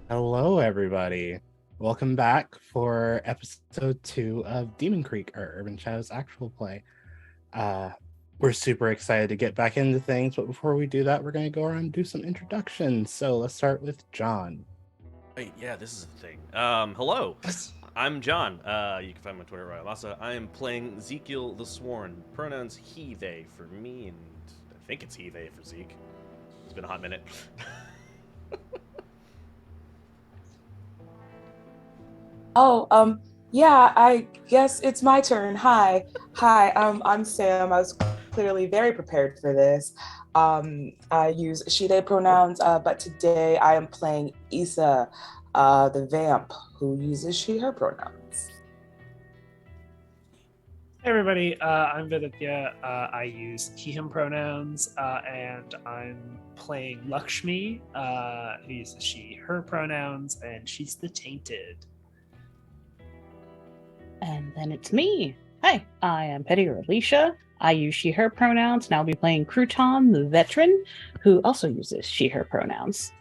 Hello, everybody. Welcome back for episode 2 of Demon Creek, our Urban Shadows actual play. Uh, we're super excited to get back into things, but before we do that, we're going to go around and do some introductions. So let's start with John. Wait, yeah, this is a thing. Hello, I'm John. You can find my Twitter at Alesha. I am playing Ezekiel the Sworn. Pronouns he, they for me, and I think it's he, they for Zeke. It's been a hot minute. Yeah, I guess it's my turn. Hi, I'm Sam. I was clearly very prepared for this. I use she, they pronouns, but today I am playing Issa, the vamp, who uses she, her pronouns. Hey everybody, I'm Viditya. I use he, him pronouns, and I'm playing Lakshmi, who uses she, her pronouns, and she's the tainted. And then it's me. Hi, I am Petti or Alesha. I use she, her pronouns, and I'll be playing Krewtan, the veteran, who also uses she, her pronouns.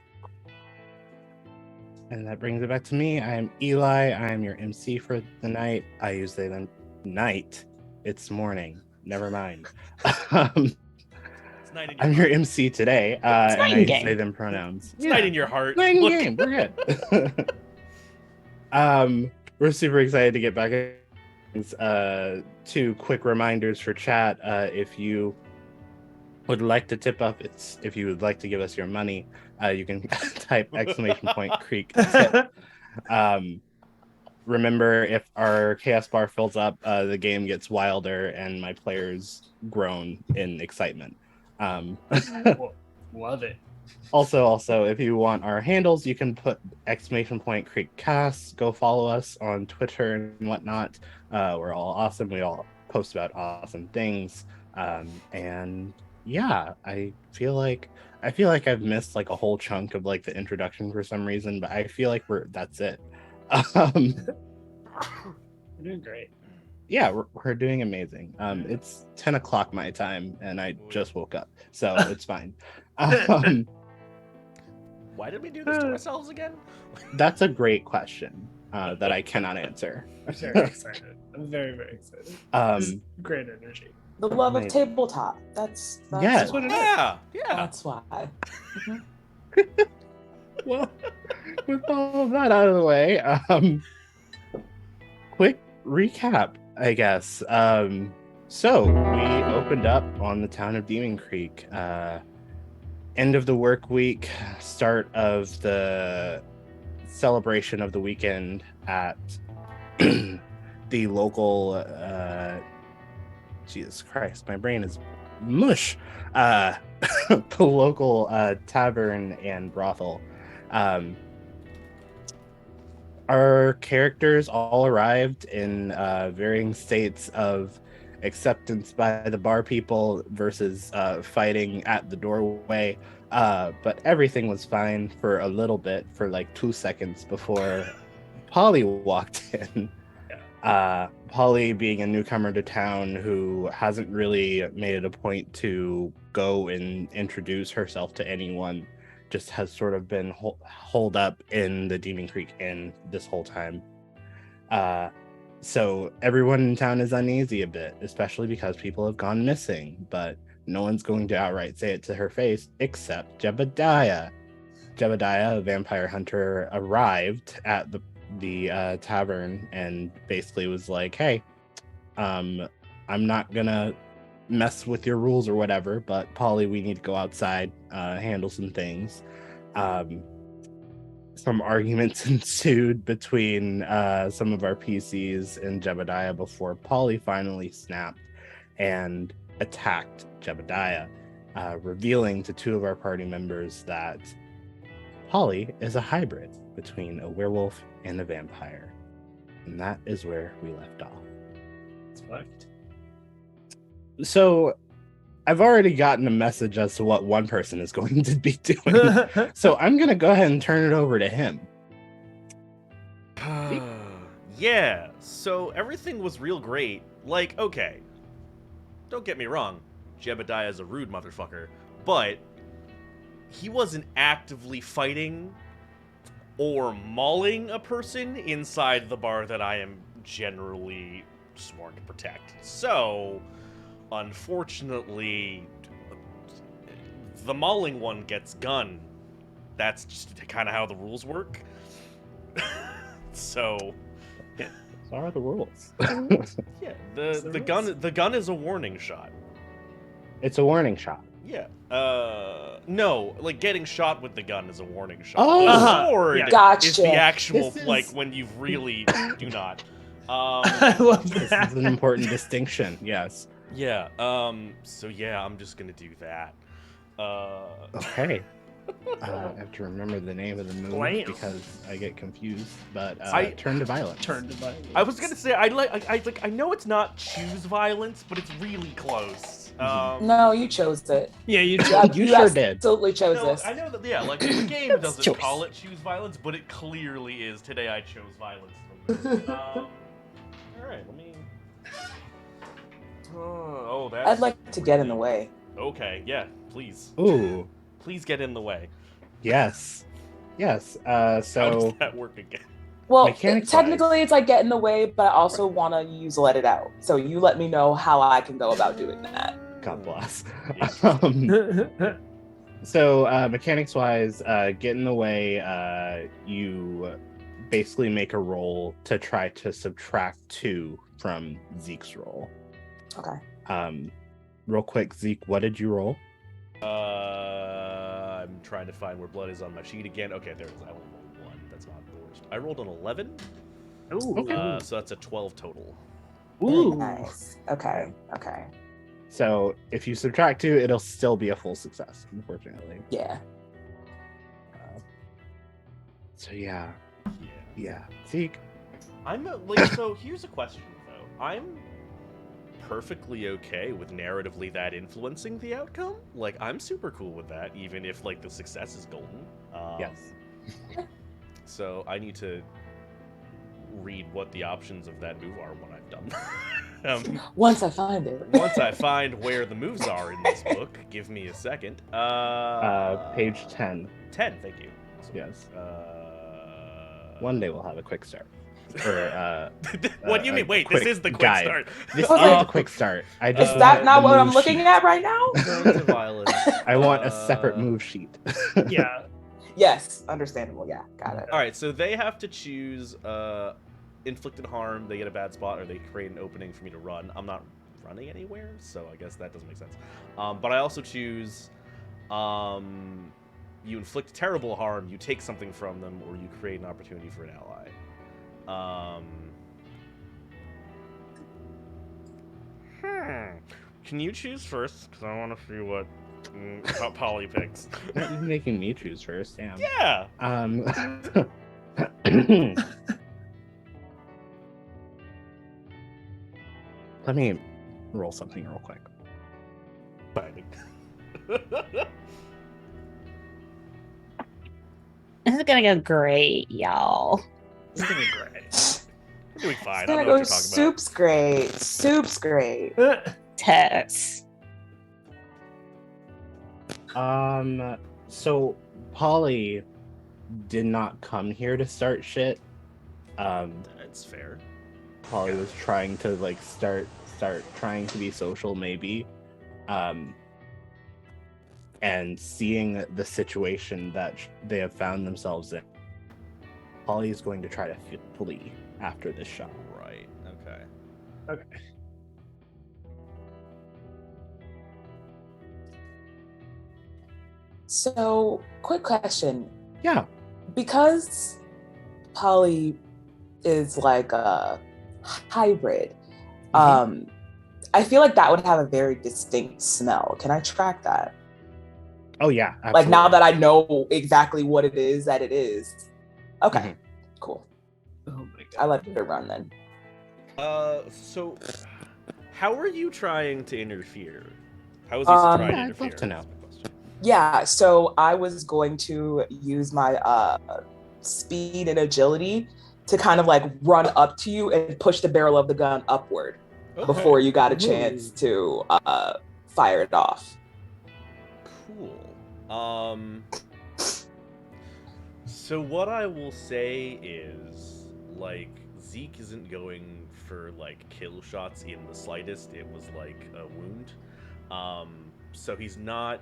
And that brings it back to me. I'm Eli. I'm your MC for the night. I use they, them. Night. It's morning. Never mind. It's night in your I'm heart. your MC today, and I use they, them pronouns. It's night in your heart. Night in Look. game. We're good. We're super excited to get back. Two quick reminders for chat. If you would like to tip up, if you would like to give us your money, you can type ! Creek tip. Remember, if our chaos bar fills up, the game gets wilder and my players groan in excitement. Love it. Also, if you want our handles, you can put ! Creek cast. Go follow us on Twitter and whatnot. We're all awesome. We all post about awesome things. And yeah, I feel like I've missed like a whole chunk of like the introduction for some reason, but I feel like that's it. You're doing great. Yeah, we're doing amazing. It's 10 o'clock my time, and I just woke up, so it's fine. Why did we do this to ourselves again? That's a great question that I cannot answer. I'm very excited. I'm very, very excited. This is great energy. The love of Amazing. tabletop. That's Yes. why. Yeah. That's why. Well, with all of that out of the way, quick recap, I guess. So we opened up on the town of Demon Creek. End of the work week, start of the celebration of the weekend at the local Jesus Christ, my brain is mush. The local tavern and brothel. Our characters all arrived in varying states of acceptance by the bar people versus fighting at the doorway. But everything was fine for a little bit, for like 2 seconds before Polly walked in. Polly being a newcomer to town who hasn't really made it a point to go and introduce herself to anyone, just has sort of been holed up in the Demon Creek Inn this whole time. So everyone in town is uneasy a bit, especially because people have gone missing, but no one's going to outright say it to her face except Jebediah. Jebediah, a vampire hunter, arrived at the tavern and basically was like, hey, I'm not gonna mess with your rules or whatever, but Polly, we need to go outside, handle some things. Some arguments ensued between some of our PCs and Jebediah before Polly finally snapped and attacked Jebediah, revealing to two of our party members that Polly is a hybrid between a werewolf and a vampire. And that is where we left off. It's fucked. So I've already gotten a message as to what one person is going to be doing. So I'm going to go ahead and turn it over to him. Yeah, so everything was real great. Like, okay, don't get me wrong, Jebediah is a rude motherfucker, but he wasn't actively fighting. or mauling a person inside the bar that I am generally sworn to protect. So, unfortunately, the mauling one gets gun. That's just kind of how the rules work. So, So are the rules. yeah, the gun is a warning shot. It's a warning shot. Yeah. No, like getting shot with the gun is a warning shot. Oh! The sword Yeah. Gotcha. is the actual, This is- like, when you really do not. I love This that. is an important distinction. Yes. Yeah, so yeah, I'm just gonna do that. Okay. I have to remember the name of the move Blam. because I get confused. But Turn to violence. Turn to violence. I was gonna say, I know it's not choose violence, but it's really close. No, you chose it. Yeah, you Yeah, You sure did. absolutely chose No, this. I know that, yeah, like, the game doesn't Choice. call it choose violence, but it clearly is. Today I chose violence. Alright, let me... oh, that's... I'd like to get in the way. Okay, yeah, please. Ooh. Please get in the way. Yes. Yes. How does So that work again? Well, Mechanics-wise. technically it's like get in the way, but I also want to use let it out. So you let me know how I can go about doing that. God bless. Yeah. So mechanics wise, get in the way. You basically make a roll to try to subtract 2 from Zeke's roll. Okay. Real quick, Zeke, what did you roll? I'm trying to find where blood is on my sheet again. Okay, there it is. I only rolled 1. That's not the worst. I rolled an 11. Ooh. So that's a 12 total. Ooh. Nice. Okay. Okay. So if you subtract 2, it'll still be a full success, unfortunately. Yeah. So yeah, Yeah. yeah. Zeke. So here's a question, though. I'm perfectly okay with narratively that influencing the outcome. Like, I'm super cool with that, even if, like, the success is golden. Yes. So I need to read what the options of that move are when I've done. Once I find it. Once I find where the moves are in this book, give me a second. Page 10. 10, thank you. So, Yes. One day we'll have a quick start. Or what do you mean? Wait, quick this is the quick guide. start. This is Okay. the quick start. I just Is that want not the what I'm move looking sheet. at right now? Turn to violence. I want a separate move sheet. Yeah. Yes. Understandable. Yeah. Got it. All right, so they have to choose inflicted harm. They get a bad spot, or they create an opening for me to run. I'm not running anywhere, so I guess that doesn't make sense. But I also choose you inflict terrible harm, you take something from them, or you create an opportunity for an ally. Can you choose first? Because I want to see what Polly picks. You're making me choose first. Damn. Yeah. Let me roll something real quick. This is gonna go great, y'all. It's gonna be great. We're doing fine. I It's don't gonna know what go you're talking soup's great. Soup's great. Tess. So Polly did not come here to start shit. about. That's fair. Polly was trying to like start trying to be social, maybe. And seeing the situation that they have found themselves in, Polly is going to try to flee after this shot. Right. Okay. Okay. So, quick question. Yeah. Because Polly is like a hybrid, I feel like that would have a very distinct smell. Can I track that? Oh yeah. Like now absolutely. that I know exactly what it is that it is. Okay, Mhm. cool. Oh my I god. let it run then. So how are you trying to interfere? How is he trying to I'd interfere? love to know. That's my question. Yeah, so I was going to use my speed and agility to kind of like run up to you and push the barrel of the gun upward Okay. before you got a chance to fire it off. Cool. So what I will say is, like, Zeke isn't going for, like, kill shots in the slightest. It was, like, a wound. So he's not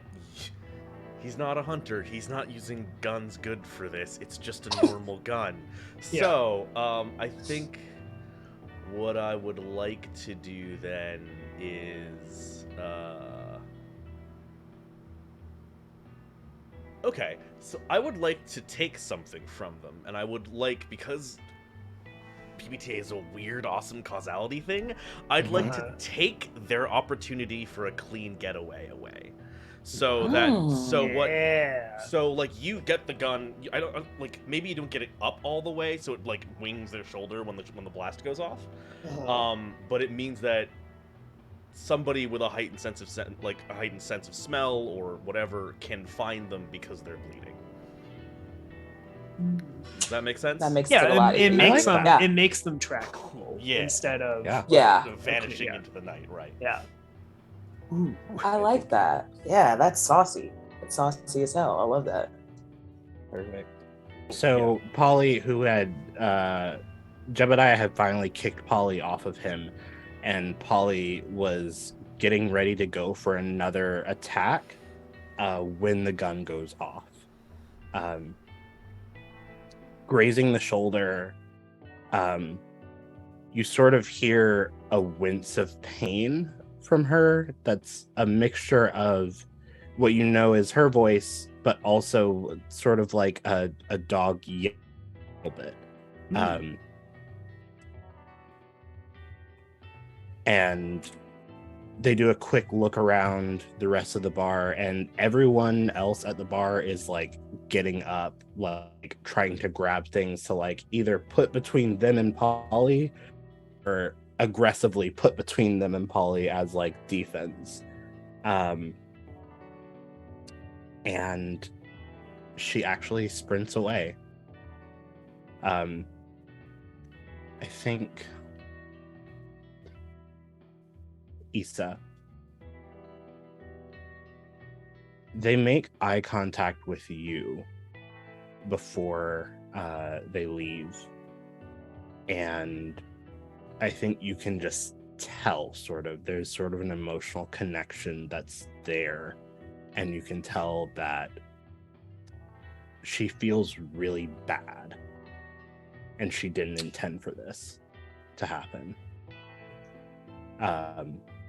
a hunter. He's not using guns good for this. It's just a normal gun. Yeah. So, I think what I would like to do then is, okay, so I would like to take something from them, and I would like, because PBTA is a weird, awesome causality thing, I'd like to take their opportunity for a clean getaway away. So like, you get the gun, I don't, like, maybe you don't get it up all the way, so it, like, wings their shoulder when the blast goes off. But it means that somebody with a heightened sense of smell or whatever can find them because they're bleeding. Does that make sense? That makes it a lot it easier. makes I like them that. it makes them trackable instead of Vanishing into the night, right? Yeah. Ooh, I like that. Yeah, that's saucy. It's saucy as hell. I love that. Perfect. So Polly, who had Jebediah had finally kicked Polly off of him, and Polly was getting ready to go for another attack when the gun goes off. Grazing the shoulder, you sort of hear a wince of pain from her that's a mixture of what you know is her voice, but also sort of like a dog yell a little bit. And they do a quick look around the rest of the bar, and everyone else at the bar is like getting up, like trying to grab things to like either put between them and Polly or aggressively put between them and Polly as like defense. And she actually sprints away. I think Issa. They make eye contact with you before they leave. And I think you can just tell there's sort of an emotional connection that's there. And you can tell that she feels really bad. And she didn't intend for this to happen.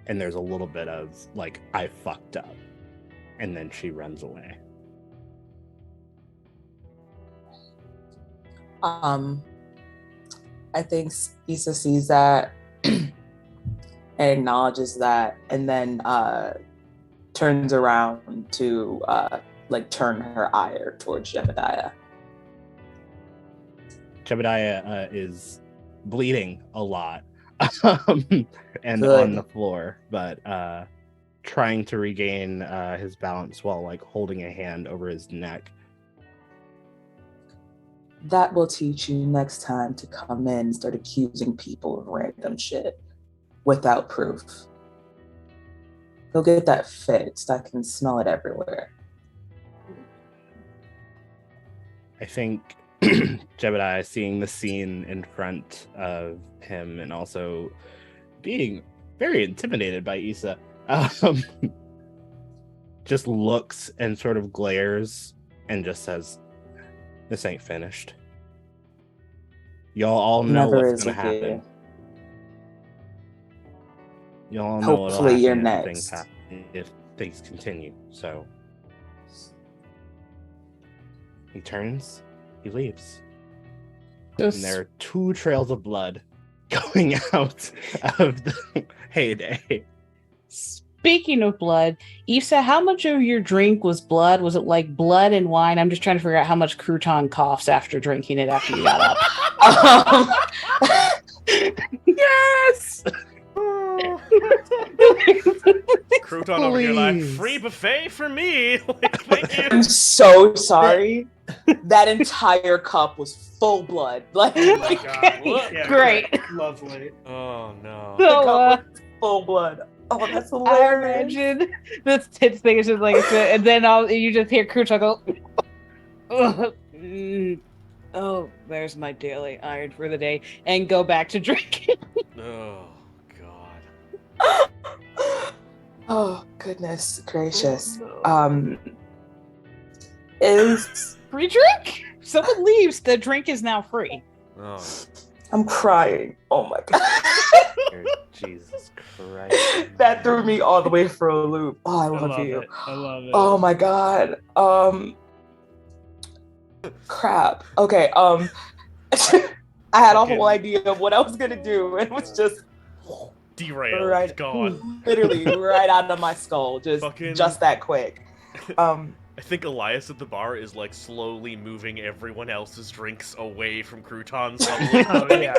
And there's a little bit of like, I fucked up. And then she runs away. I think Issa sees that and acknowledges that, and then turns around to like turn her ire towards Jebediah. Jebediah is bleeding a lot and Good. on the floor, but trying to regain his balance while like holding a hand over his neck. That will teach you next time to come in and start accusing people of random shit without proof. Go get that fixed. I can smell it everywhere. I think Jebediah, seeing the scene in front of him and also being very intimidated by Issa, just looks and sort of glares and just says, "This ain't finished. Y'all all know Never what's is gonna with you. happen. Y'all all know what'll Hopefully you're happen next." if things continue." So he turns, he leaves. And there are 2 trails of blood going out of the heyday. Speaking of blood, Issa, how much of your drink was blood? Was it like blood and wine? I'm just trying to figure out how much Krewtan coughs after drinking it after you got up. Yes! Krewtan over here like, free buffet for me. Like, thank you. I'm so sorry. That entire cup was full blood. Like, Yeah, Great. Lovely. Oh no. the So, cup was full blood. Oh, that's I hilarious. imagine this tits thing is just like, and then you just hear Krewtan go, Oh, there's my daily iron for the day, and go back to drinking. Oh God. Oh, goodness gracious. Oh, no. Is Free drink? Someone leaves, the drink is now free. Oh. I'm crying. Oh my god. Jesus Christ. That threw me all the way for a loop. Oh, I I love love you. it. I love it. Oh my god. Crap. Okay. I had a whole idea of what I was gonna do, and it was just Derailed. right, Gone. literally right out of my skull, Fucking- just that quick. I think Elias at the bar is like slowly moving everyone else's drinks away from Krewtan subtly. Oh, yeah.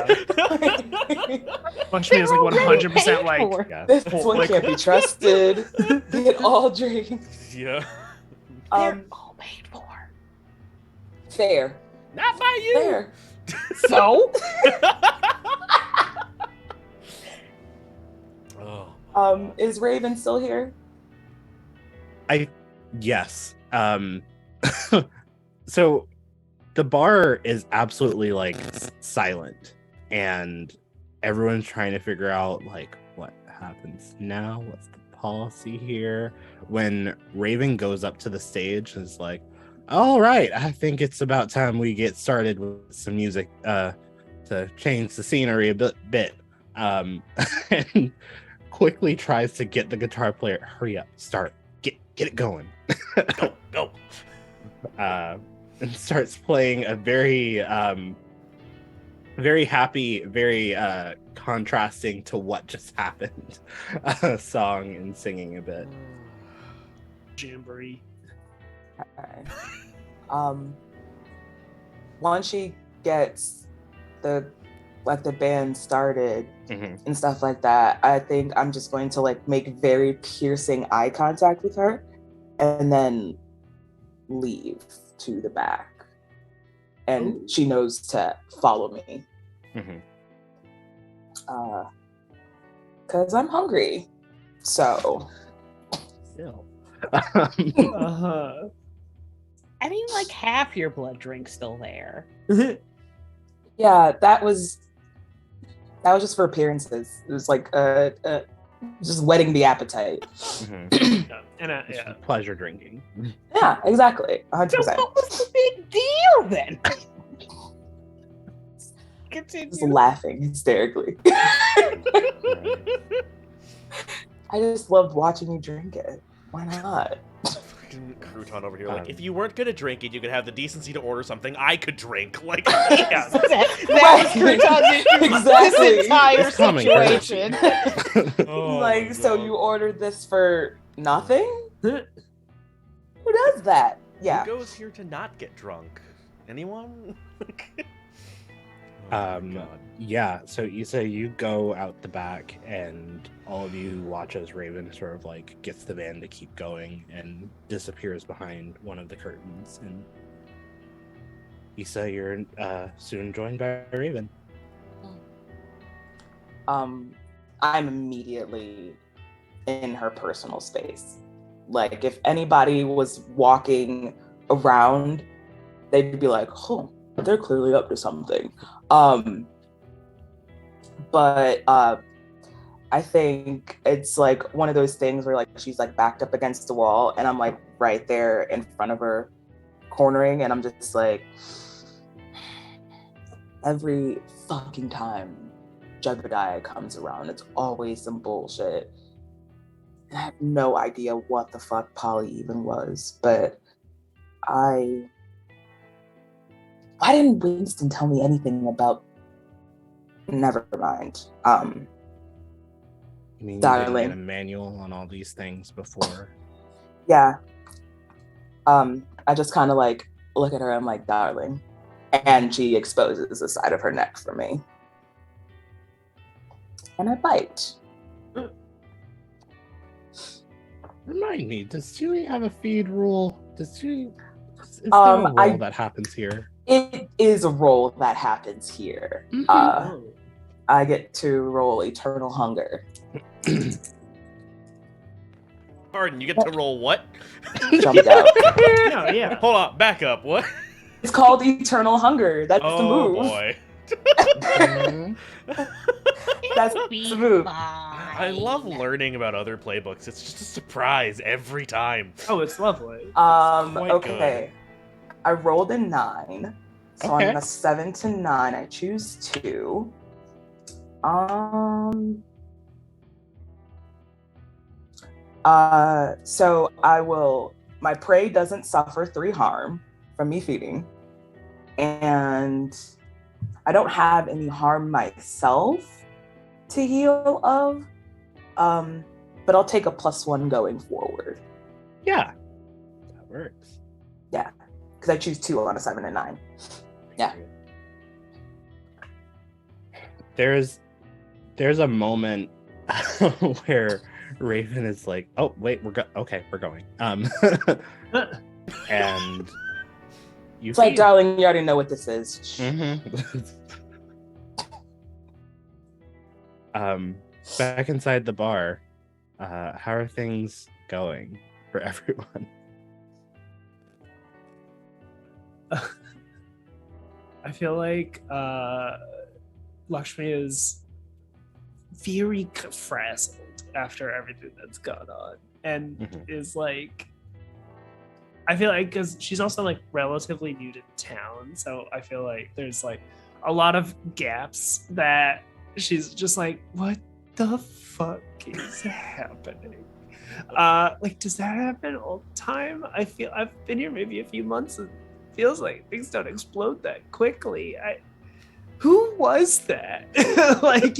Lakshmi is like 100% like, Yeah. This one like- can't be trusted. Get all drinks. Yeah. They're all paid for. Fair. Not by you. Fair. So? Oh. Is Raven still here? Yes. So the bar is absolutely like silent, and everyone's trying to figure out like what happens now. What's the policy here? When Raven goes up to the stage and is like, "All right, I think it's about time we get started with some music to change the scenery a bit." And quickly tries to get the guitar player, "Hurry up, start, get it going." Go. And starts playing a very very happy, very contrasting to what just happened song, and singing a bit. Jamboree. Okay. Once she gets the band started and stuff like that, I think I'm just going to like make very piercing eye contact with her and then leave to the back. And she knows to follow me. Because I'm hungry. So. Still. Uh-huh. I mean, like half your blood drink's still there. Yeah, that was just for appearances. It was like just whetting the appetite. Yeah. And It's yeah. pleasure drinking. Yeah, exactly. 100%. So what was the big deal then? Just Continue. laughing hysterically. I just loved watching you drink it. Why not? Fucking Krewtan over here, like, Um, if you weren't gonna drink it, you could have the decency to order something I could drink. Like, Yeah. that was Krewtan's issue. Exactly. This entire It's common situation. oh Like, my so God. you ordered this for nothing? Who does that? Yeah. Who goes here to not get drunk? Anyone? God. Yeah, so Issa, you go out the back, and all of you watch as Raven sort of like gets the band to keep going and disappears behind one of the curtains. And Issa, you're soon joined by Raven. I'm immediately in her personal space. Like, if anybody was walking around, they'd be like, "Oh, they're clearly up to something." But I think it's like one of those things where like she's like backed up against the wall, and I'm like right there in front of her, cornering, and I'm just like, every fucking time Jebediah comes around, it's always some bullshit. I have no idea what the fuck Polly even was, but why didn't Winston tell me anything about? Never mind. You mean you Darling. didn't get a manual on all these things before? Yeah. I just kind of like look at her. I'm like, "Darling," and she exposes the side of her neck for me, and I bite. Remind me, does Chewie have a feed rule? Is there a rule that happens here? It is a roll that happens here. Mhm. I get to roll Eternal Hunger. Pardon, you get to roll what? Jumped out. No, yeah. Hold on, back up. What? It's called Eternal Hunger. That's the Oh move. boy. That's Be the move. I love fine. learning about other playbooks. It's just a surprise every time. Oh, it's lovely. quite Okay. I rolled a 9. So Okay. on a 7 to 9, I choose 2. So my prey doesn't suffer 3 harm from me feeding. And I don't have any harm myself to heal of. But I'll take a +1 going forward. Yeah, that works. Yeah, because I choose 2 on a 7 and 9. Yeah. There's a moment where Raven is like, "Oh wait, we're going." And you It's like, feed. darling, you already know what this is. Back inside the bar, how are things going for everyone? I feel like Lakshmi is very frazzled after everything that's gone on, and is like, I feel like, because she's also like relatively new to town, so I feel like there's like a lot of gaps that she's just like, what the fuck is happening? Like, does that happen all the time? I feel I've been here maybe a few months and it feels like things don't explode that quickly. Who was that? Like,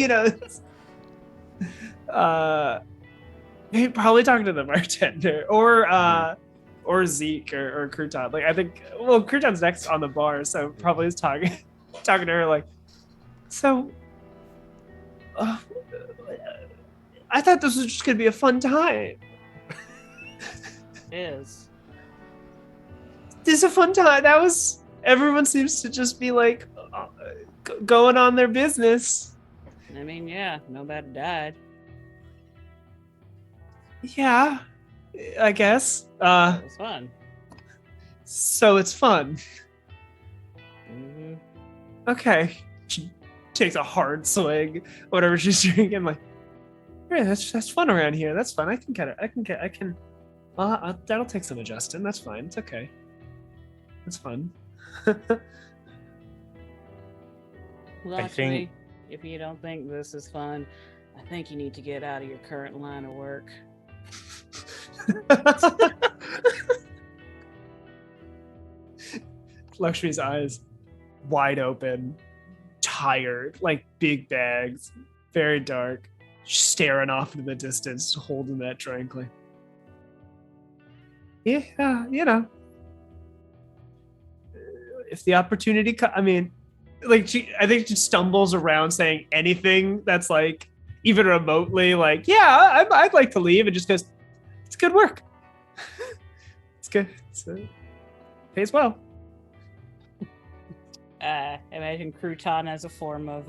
maybe probably talking to the bartender or Zeke or Krewtan. Like, I think, well, Krewtan's next on the bar, so probably is talking to her like, so I thought this was just gonna be a fun time. Is. This is a fun time. Everyone seems to just be like going on their business. I mean, yeah, nobody died. Yeah, I guess. It was fun. So it's fun. Mm-hmm. Okay. She takes a hard swig, whatever she's drinking. Like, yeah, that's fun around here. That's fun. I can. That'll take some adjusting. That's fine. It's okay. It's fun. Lakshmi, if you don't think this is fun, I think you need to get out of your current line of work. Lakshmi's eyes wide open, tired, like big bags, very dark, staring off into the distance, holding that drink. Like, yeah, if the opportunity I mean, like, I think she stumbles around saying anything that's like even remotely like, yeah, I'd like to leave, and just goes, it's good work. It's good. Pays well. Imagine Krewtan as a form of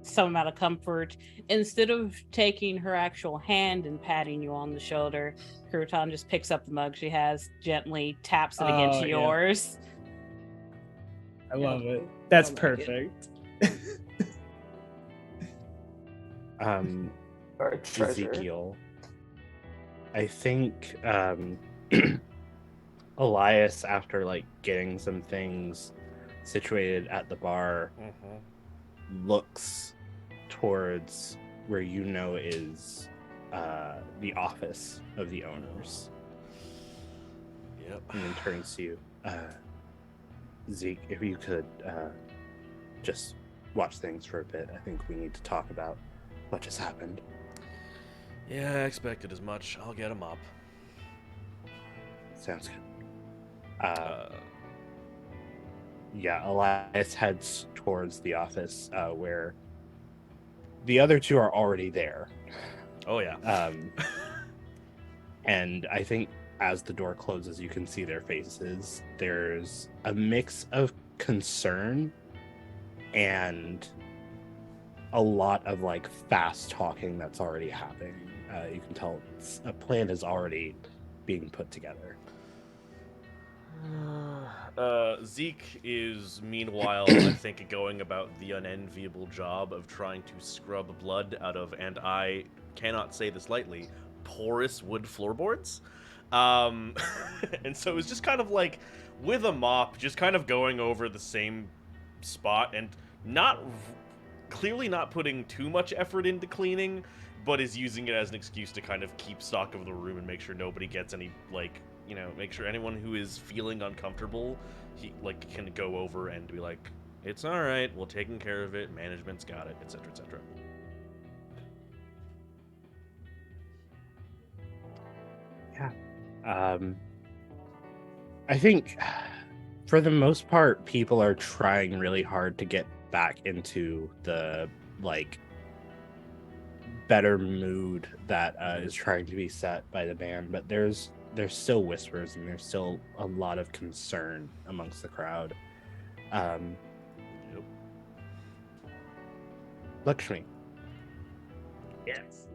some amount of comfort. Instead of taking her actual hand and patting you on the shoulder, Krewtan just picks up the mug she has, gently taps it against yours. I love it. That's perfect. Ezekiel, I think Elias, after like getting some things situated at the bar, looks towards where is the office of the owners. Yep. And then turns to you. Zeke, if you could just watch things for a bit. I think we need to talk about what just happened. Yeah, I expected as much. I'll get him up. Sounds good. Yeah, Elias heads towards the office where the other two are already there. Oh, yeah. And I think as the door closes, you can see their faces. There's a mix of concern and a lot of like fast talking that's already happening. You can tell a plan is already being put together. Zeke is, meanwhile, I think, going about the unenviable job of trying to scrub blood out of, and I cannot say this lightly, porous wood floorboards. And so it was just kind of like, with a mop, just kind of going over the same spot and clearly not putting too much effort into cleaning, but is using it as an excuse to kind of keep stock of the room and make sure nobody gets any, like, make sure anyone who is feeling uncomfortable, he can go over and be like, it's all right, we're taking care of it, management's got it, etc., etc. Yeah. I think for the most part, people are trying really hard to get back into the better mood that is trying to be set by the band, but there's still whispers and there's still a lot of concern amongst the crowd. Lakshmi. Yes.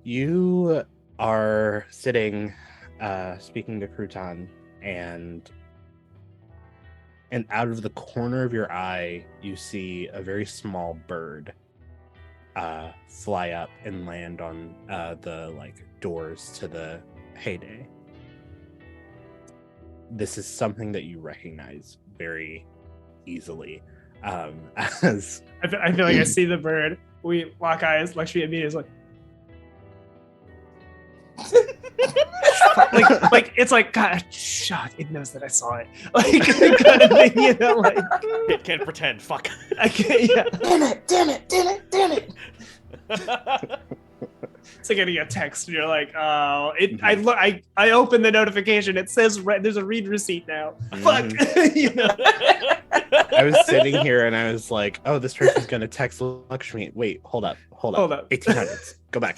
You are sitting speaking to Krewtan, and out of the corner of your eye you see a very small bird fly up and land on the doors to the heyday. This is something that you recognize very easily. As I feel like I see the bird. We lock eyes. Lakshmi immediately is like it's like, God, shut. It knows that I saw it. Kind of thing, It can't pretend. Fuck. I can't. Yeah. Damn it. It's like getting a text, and you're like, oh, it. I open the notification. It says there's a read receipt now. Fuck. I was sitting here and I was like, oh, this person's gonna text Lakshmi. Wait, hold up. 1800s. Go back.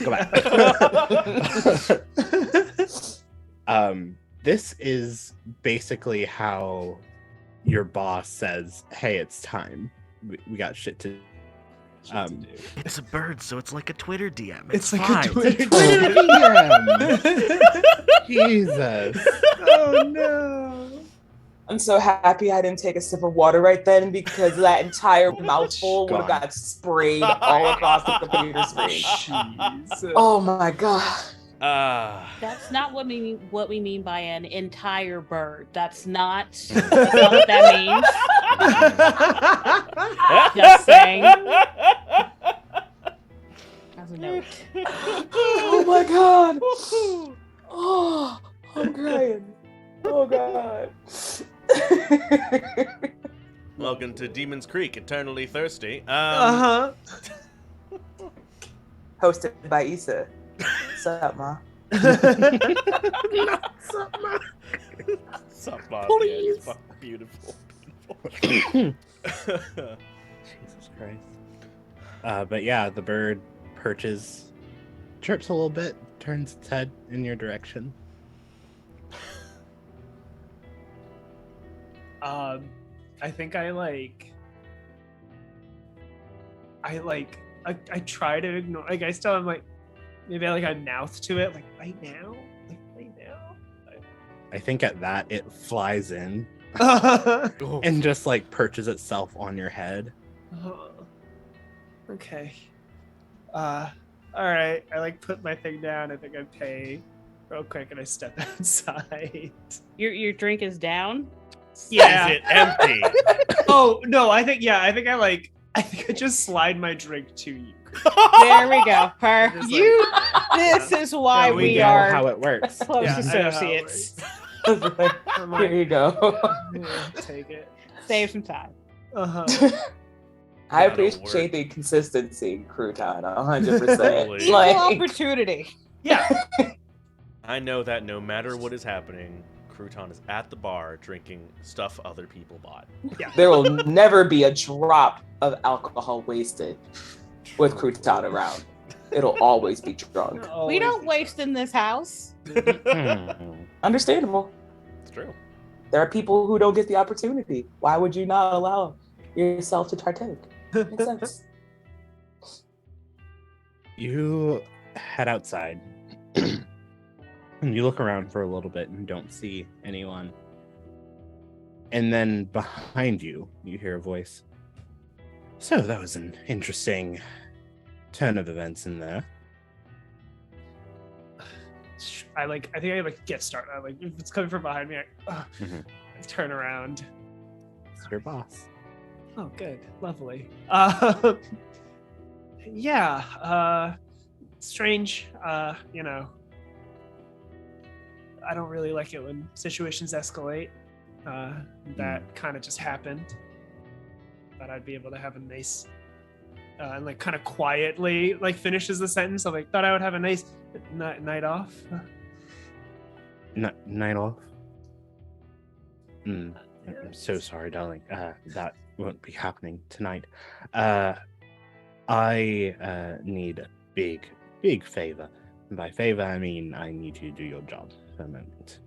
This is basically how your boss says, hey, it's time. We got shit to do. It's a bird, so it's like a Twitter DM. It's like a Twitter DM. Jesus. Oh no. I'm so happy I didn't take a sip of water right then, because that entire mouthful would have got sprayed all across the computer screen. Jeez. Oh my god. That's not what we mean by an entire bird. That's not what that means. Just saying. As a note. Oh my god. Oh, I'm crying. Oh god. Welcome to Demon's Creek, Eternally Thirsty. Hosted by Issa. What's up, ma? Sup, Bob? Please. Yeah, it's fucking beautiful. Jesus Christ. But yeah, the bird perches, chirps a little bit, turns its head in your direction. I think I try to ignore. I still am maybe I mouth to it right now. I think at that it flies in and just perches itself on your head. Okay. All right. I put my thing down. I think I pay real quick and I step outside. Your drink is down? Yeah. Is it empty? Oh no! I think I just slide my drink to you. There we go. This is why We we know are how it works. close Yeah, I know how it associates. I'm Here you go. take it. Save some time. I That'll appreciate work. the consistency, Krewtan, Totally. 100%. Equal opportunity. Yeah. I know that no matter what is happening, Krewtan is at the bar drinking stuff other people bought. There will never be a drop of alcohol wasted with Krewtan around. It'll always be drunk. We don't waste in this house. Understandable. It's true. There are people who don't get the opportunity. Why would you not allow yourself to partake? Makes sense. You head outside. And you look around for a little bit and don't see anyone. And then behind you, you hear a voice. So that was an interesting turn of events in there. I think I get started. If it's coming from behind me, I turn around. It's your boss. Oh, good, lovely. Yeah. Strange. You know, I don't really like it when situations escalate. That kind of just happened. Thought I'd be able to have a nice, and like kind of quietly like finishes the sentence. I'm like, thought I would have a nice night off. Night off? I'm so sorry, darling. That won't be happening tonight. I need a big favor. And by favor, I mean I need you to do your job for a moment.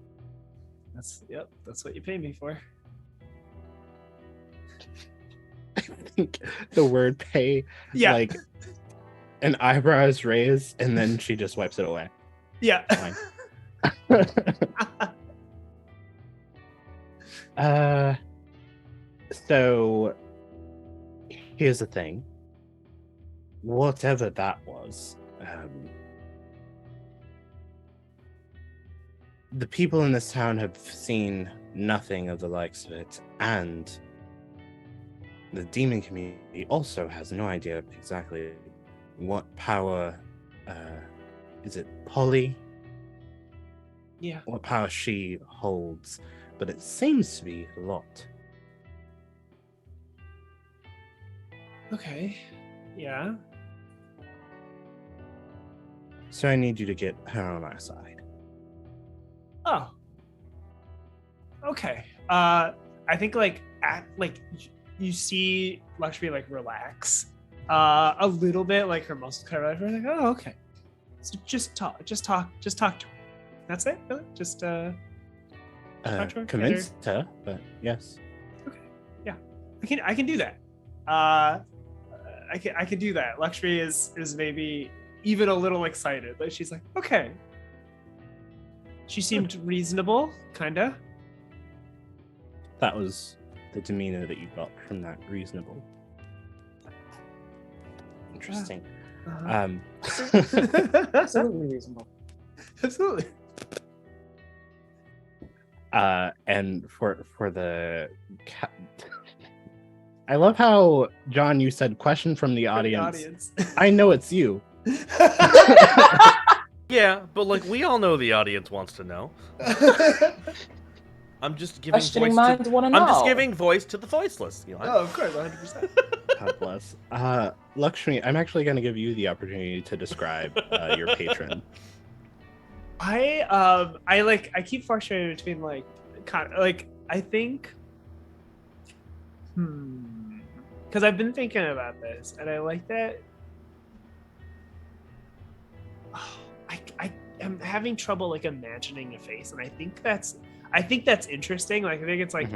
That's what you pay me for. I think the word pay, like an eyebrow is raised, and then she just wipes it away. Yeah. So here's the thing. Whatever that was, the people in this town have seen nothing of the likes of it, and the demon community also has no idea exactly what power, is it Polly? Yeah. What power she holds, but it seems to be a lot. Okay. Yeah. So I need you to get her on our side. Oh. Okay. I think you see Lakshmi like relax a little bit, like her muscles kind of like, oh, okay. So just talk to her. That's it? Really? Just talk to her? Convinced her, but yes. Okay. Yeah. I can do that. I can do that. Lakshmi is maybe even a little excited. Like she's like, okay. She seemed reasonable, kinda. That was the demeanor that you got from that reasonable. Interesting. Absolutely reasonable. Absolutely. And for the I love how, John, you said question from the audience. I know it's you. Yeah, but like we all know the audience wants to know. I'm just giving Questioning voice minds to, wanna I'm just know. giving voice to the voiceless. You know? Oh, of course, 100%. God bless. Lakshmi, I'm actually going to give you the opportunity to describe your patron. I keep fluctuating between like kind of like I think because I've been thinking about this and I like that. I am having trouble like imagining a face, and I think that's interesting. Like I think it's like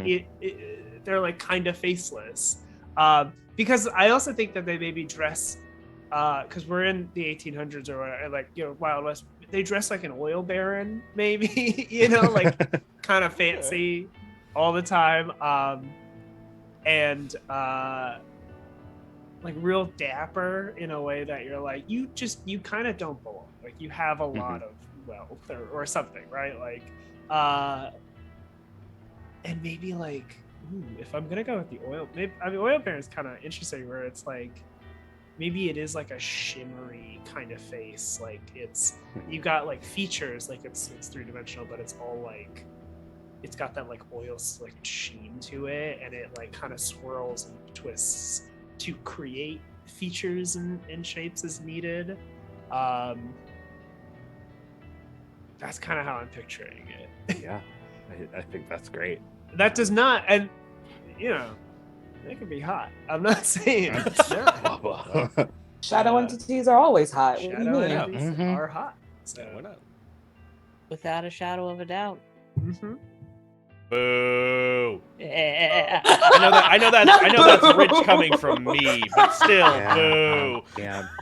they're like kind of faceless, because I also think that they maybe dress because we're in the 1800s or whatever, like Wild West. They dress like an oil baron, maybe like kind of fancy all the time, and like real dapper in a way that you're like you kind of don't belong. Like you have a lot of wealth or something, right? Like, and maybe like, if I'm gonna go with the oil, oil baron is kind of interesting, where it's like, maybe it is like a shimmery kind of face. Like you got like features, like it's 3-dimensional, but it's all like, it's got that like oil slick sheen to it, and it like kind of swirls and twists to create features and shapes as needed. That's kind of how I'm picturing it. Yeah, I think that's great. That does not, and it can be hot. I'm not saying Shadow entities are always hot. What do you shadow mean? entities are hot. So Why not? Without a shadow of a doubt. Mm-hmm. Boo! Yeah. I know that's rich coming from me, but still, Yeah, boo.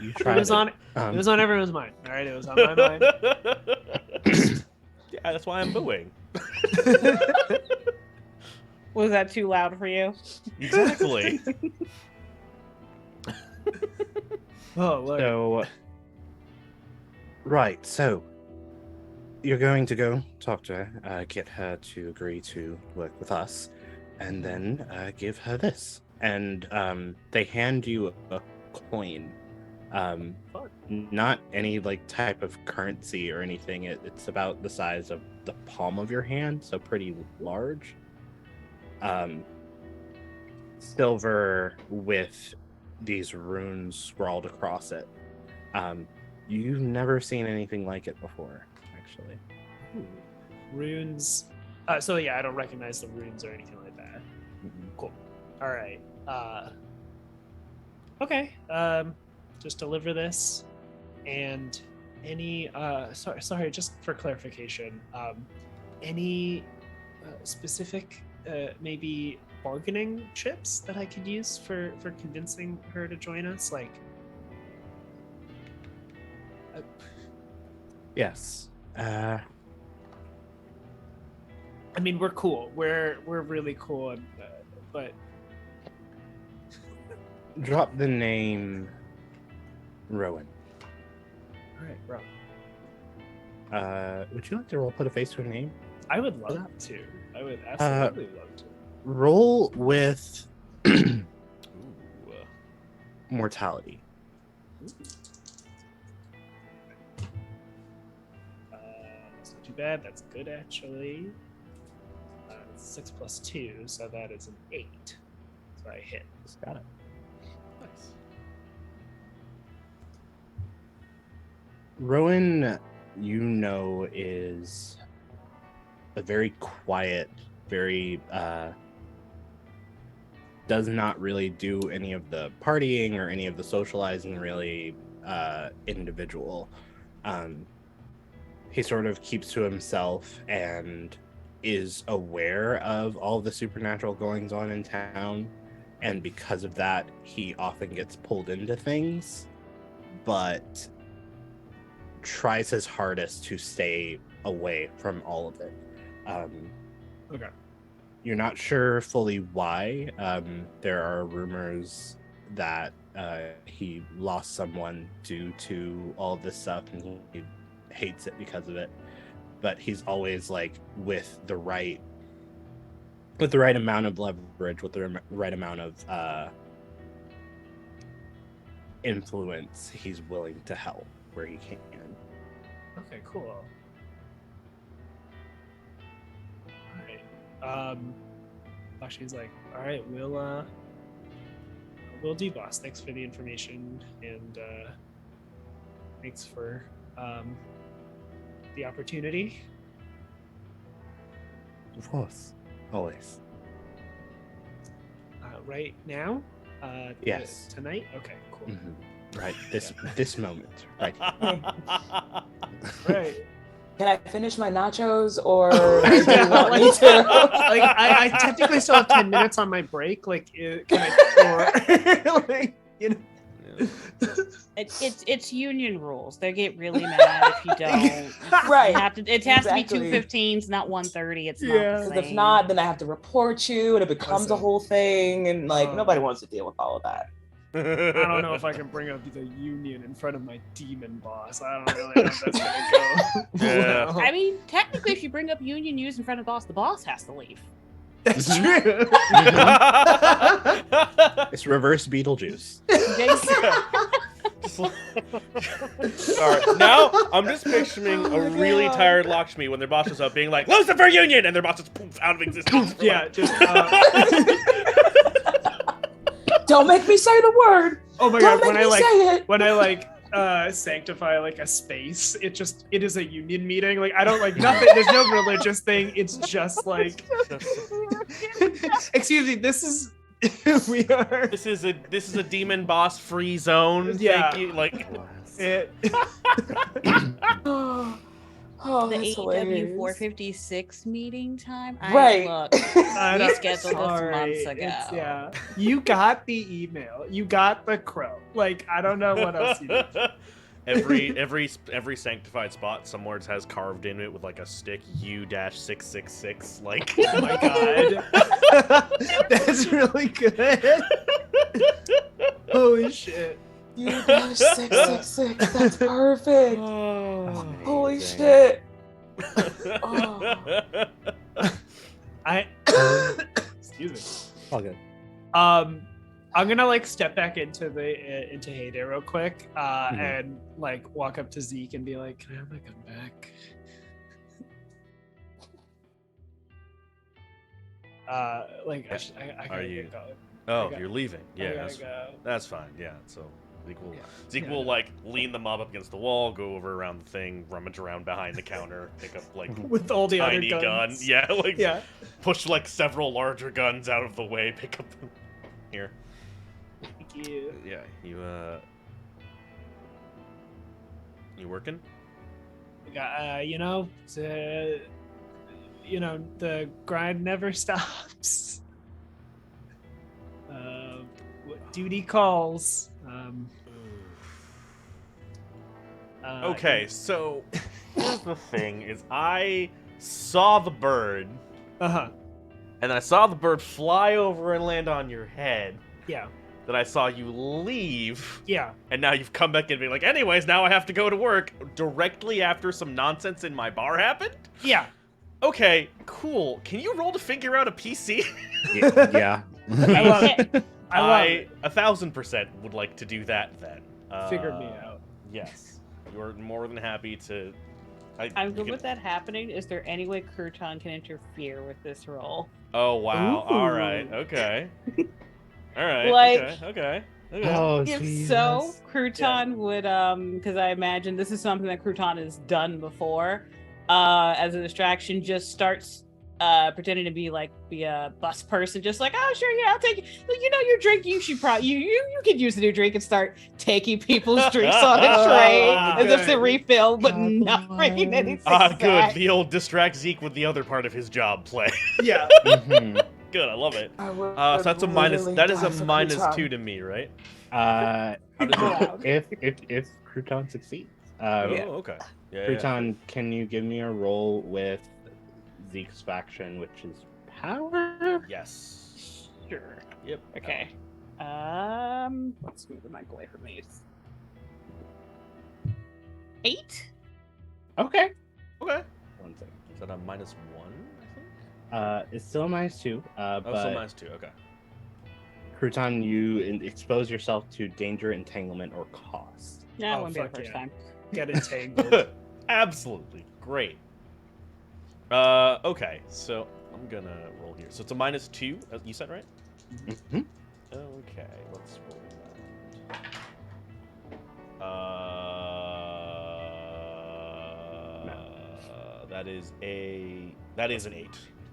You It tried was on. It was on everyone's mind. All right, it was on my mind. Yeah, that's why I'm booing. Was that too loud for you? Exactly. Oh, Lord. So, right. So, you're going to go talk to her, get her to agree to work with us, and then give her this. And they hand you a coin. Not any like type of currency or anything. It's about the size of the palm of your hand, so pretty large. Silver with these runes scrawled across it. You've never seen anything like it before, actually. Ooh, runes. So yeah, I don't recognize the runes or anything like that. Mhm. Cool. All right. Okay. Just deliver this, and any. Sorry. Just for clarification. Any specific maybe bargaining chips that I could use for convincing her to join us, like. Yes. I mean, we're cool. We're really cool, and, but Drop the name Rowan. all right, bro. Would you like to roll put a face to a name? I would love to. I would absolutely love to. Roll with Ooh. mortality. That's not too bad. That's good, actually. 6 + 2, so that is an 8. So I hit. Just got it. Nice. Rowan, is a very quiet, very does not really do any of the partying or any of the socializing really individual. He sort of keeps to himself and is aware of all the supernatural goings on in town, and because of that he often gets pulled into things, but tries his hardest to stay away from all of it. Okay. You're not sure fully why. There are rumors that he lost someone due to all of this stuff, and he hates it because of it. But he's always like with the right amount of leverage, with the right amount of influence, he's willing to help where he can. Okay, cool. Alright. Lakshi's like, alright, we'll do, boss. Thanks for the information, and thanks for the opportunity. Of course. Always. Right now? Yes. Tonight? Okay, cool. Mm-hmm. Right. This moment. Right. Right. Can I finish my nachos, or do you want me to? Like, I technically still have 10 minutes on my break. Like, can I? Or, like, you know. Yeah. It's union rules. They get really mad if you don't. Right. It has to be Exactly. 2:15s, not 1:30. It's not Yeah. the Because if same. not, then I have to report you, and it becomes a Listen. whole thing, and like Oh. nobody wants to deal with all of that. I don't know if I can bring up the union in front of my demon boss. I don't really know if that's gonna go. Yeah. well. I mean, technically, if you bring up union news in front of the boss has to leave. That's Mhm. true. It's reverse Beetlejuice. All right, now I'm just picturing Oh a my really God. tired Lakshmi when their boss is up being like, Lucifer Union! And their boss just poof out of existence. Yeah, just. Don't make me say the word. Oh my Don't god, make me say it. when I sanctify like a space, it is a union meeting. Like I don't like nothing. There's no religious thing. It's just like. Excuse me. This is. We are. This is a demon boss free zone. Yeah. Thank you. Like, It, Oh, The that's AEW hilarious. 456 meeting time. Right. Look, I we don't- scheduled this months ago. It's- yeah. You got the email. You got the crow. Like I don't know what else you did. every sanctified spot somewhere has carved in it with like a stick U-666. Like, Oh my god. That's really good. Holy shit. U-666. That's perfect. oh, Holy amazing. shit. Oh. I excuse me. All good. I'm gonna like step back into into Heyday real quick, and like walk up to Zeke and be like, "Can I have my gun back?" Like, I gotta you- get going. Oh, gotta- you're leaving. I Yeah, gotta that's, go. that's fine. Yeah, so Zeke Yeah. will like lean the mob up against the wall, go over around the thing, rummage around behind the counter, pick up like With all the tiny other gun. guns. Yeah, like Yeah. push like several larger guns out of the way, pick up here. Thank you. Yeah, you working? You know, the grind never stops. What duty calls. Okay, so here's the thing: is I saw the bird, Uh-huh. and then I saw the bird fly over and land on your head. Yeah. Then I saw you leave, Yeah. and now you've come back and be like, anyways, now I have to go to work directly after some nonsense in my bar happened? Yeah. Okay, cool. Can you roll to figure out a PC? Yeah. I love it. I love it. 1,000% would like to do that then. Figured me out. Yes. You're more than happy to... I'm you good can- with that happening. Is there any way Krewtan can interfere with this role? Oh, wow. Ooh. Alright, okay. Alright, Like- okay. Oh, If Jesus. so, Krewtan would because I imagine this is something that Krewtan has done before. As a distraction, just starts pretending to be a bus person, just like, oh sure, yeah, I'll take it. You know your drink, you should probably you could use the new drink, and start taking people's drinks on a tray as if to Good. refill, but God, not bringing anything Good. back. The old distract Zeke with the other part of his job play. Yeah. Mhm. Good, I love it. I would So that's a minus. literally That is die a for minus Krewtan. 2 to me, right? Uh, Wow. if Krewtan succeeds, Oh, Yeah. okay. Yeah. Krewtan, can you give me a roll with Zeke's faction, which is power? Yes. Sure. Yep. Okay. Let's move the mic away from me. 8. Okay. Okay. One second. Is that a minus 1? I think. It's still a -2. Oh, But so minus 2. Okay. Krewtan, you expose yourself to danger, entanglement, or cost. Yeah, it Oh, wouldn't be the fuck first yeah. time. Get entangled. Absolutely great. Okay, so I'm gonna roll here. So it's a minus 2. You said right? Mhm. Okay, let's roll that. That is an 8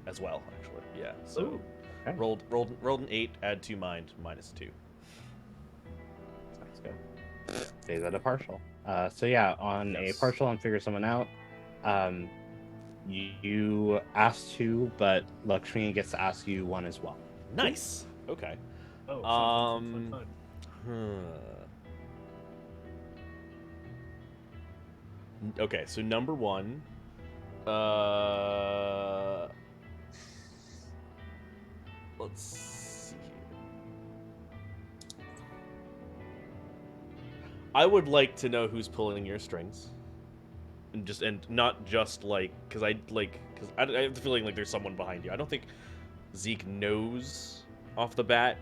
as well, actually. Yeah. So Ooh. Okay. rolled an 8, add 2 mind, minus 2. Sounds good. Stays at a partial. So yeah, on Yes. a partial and figure someone out, you ask to, but Lakshmi gets to ask you one as well. Nice. Okay. Oh, fun. Okay, so number 1. Let's see here. I would like to know who's pulling your strings, and not just like because I have the feeling like there's someone behind you. I don't think Zeke knows off the bat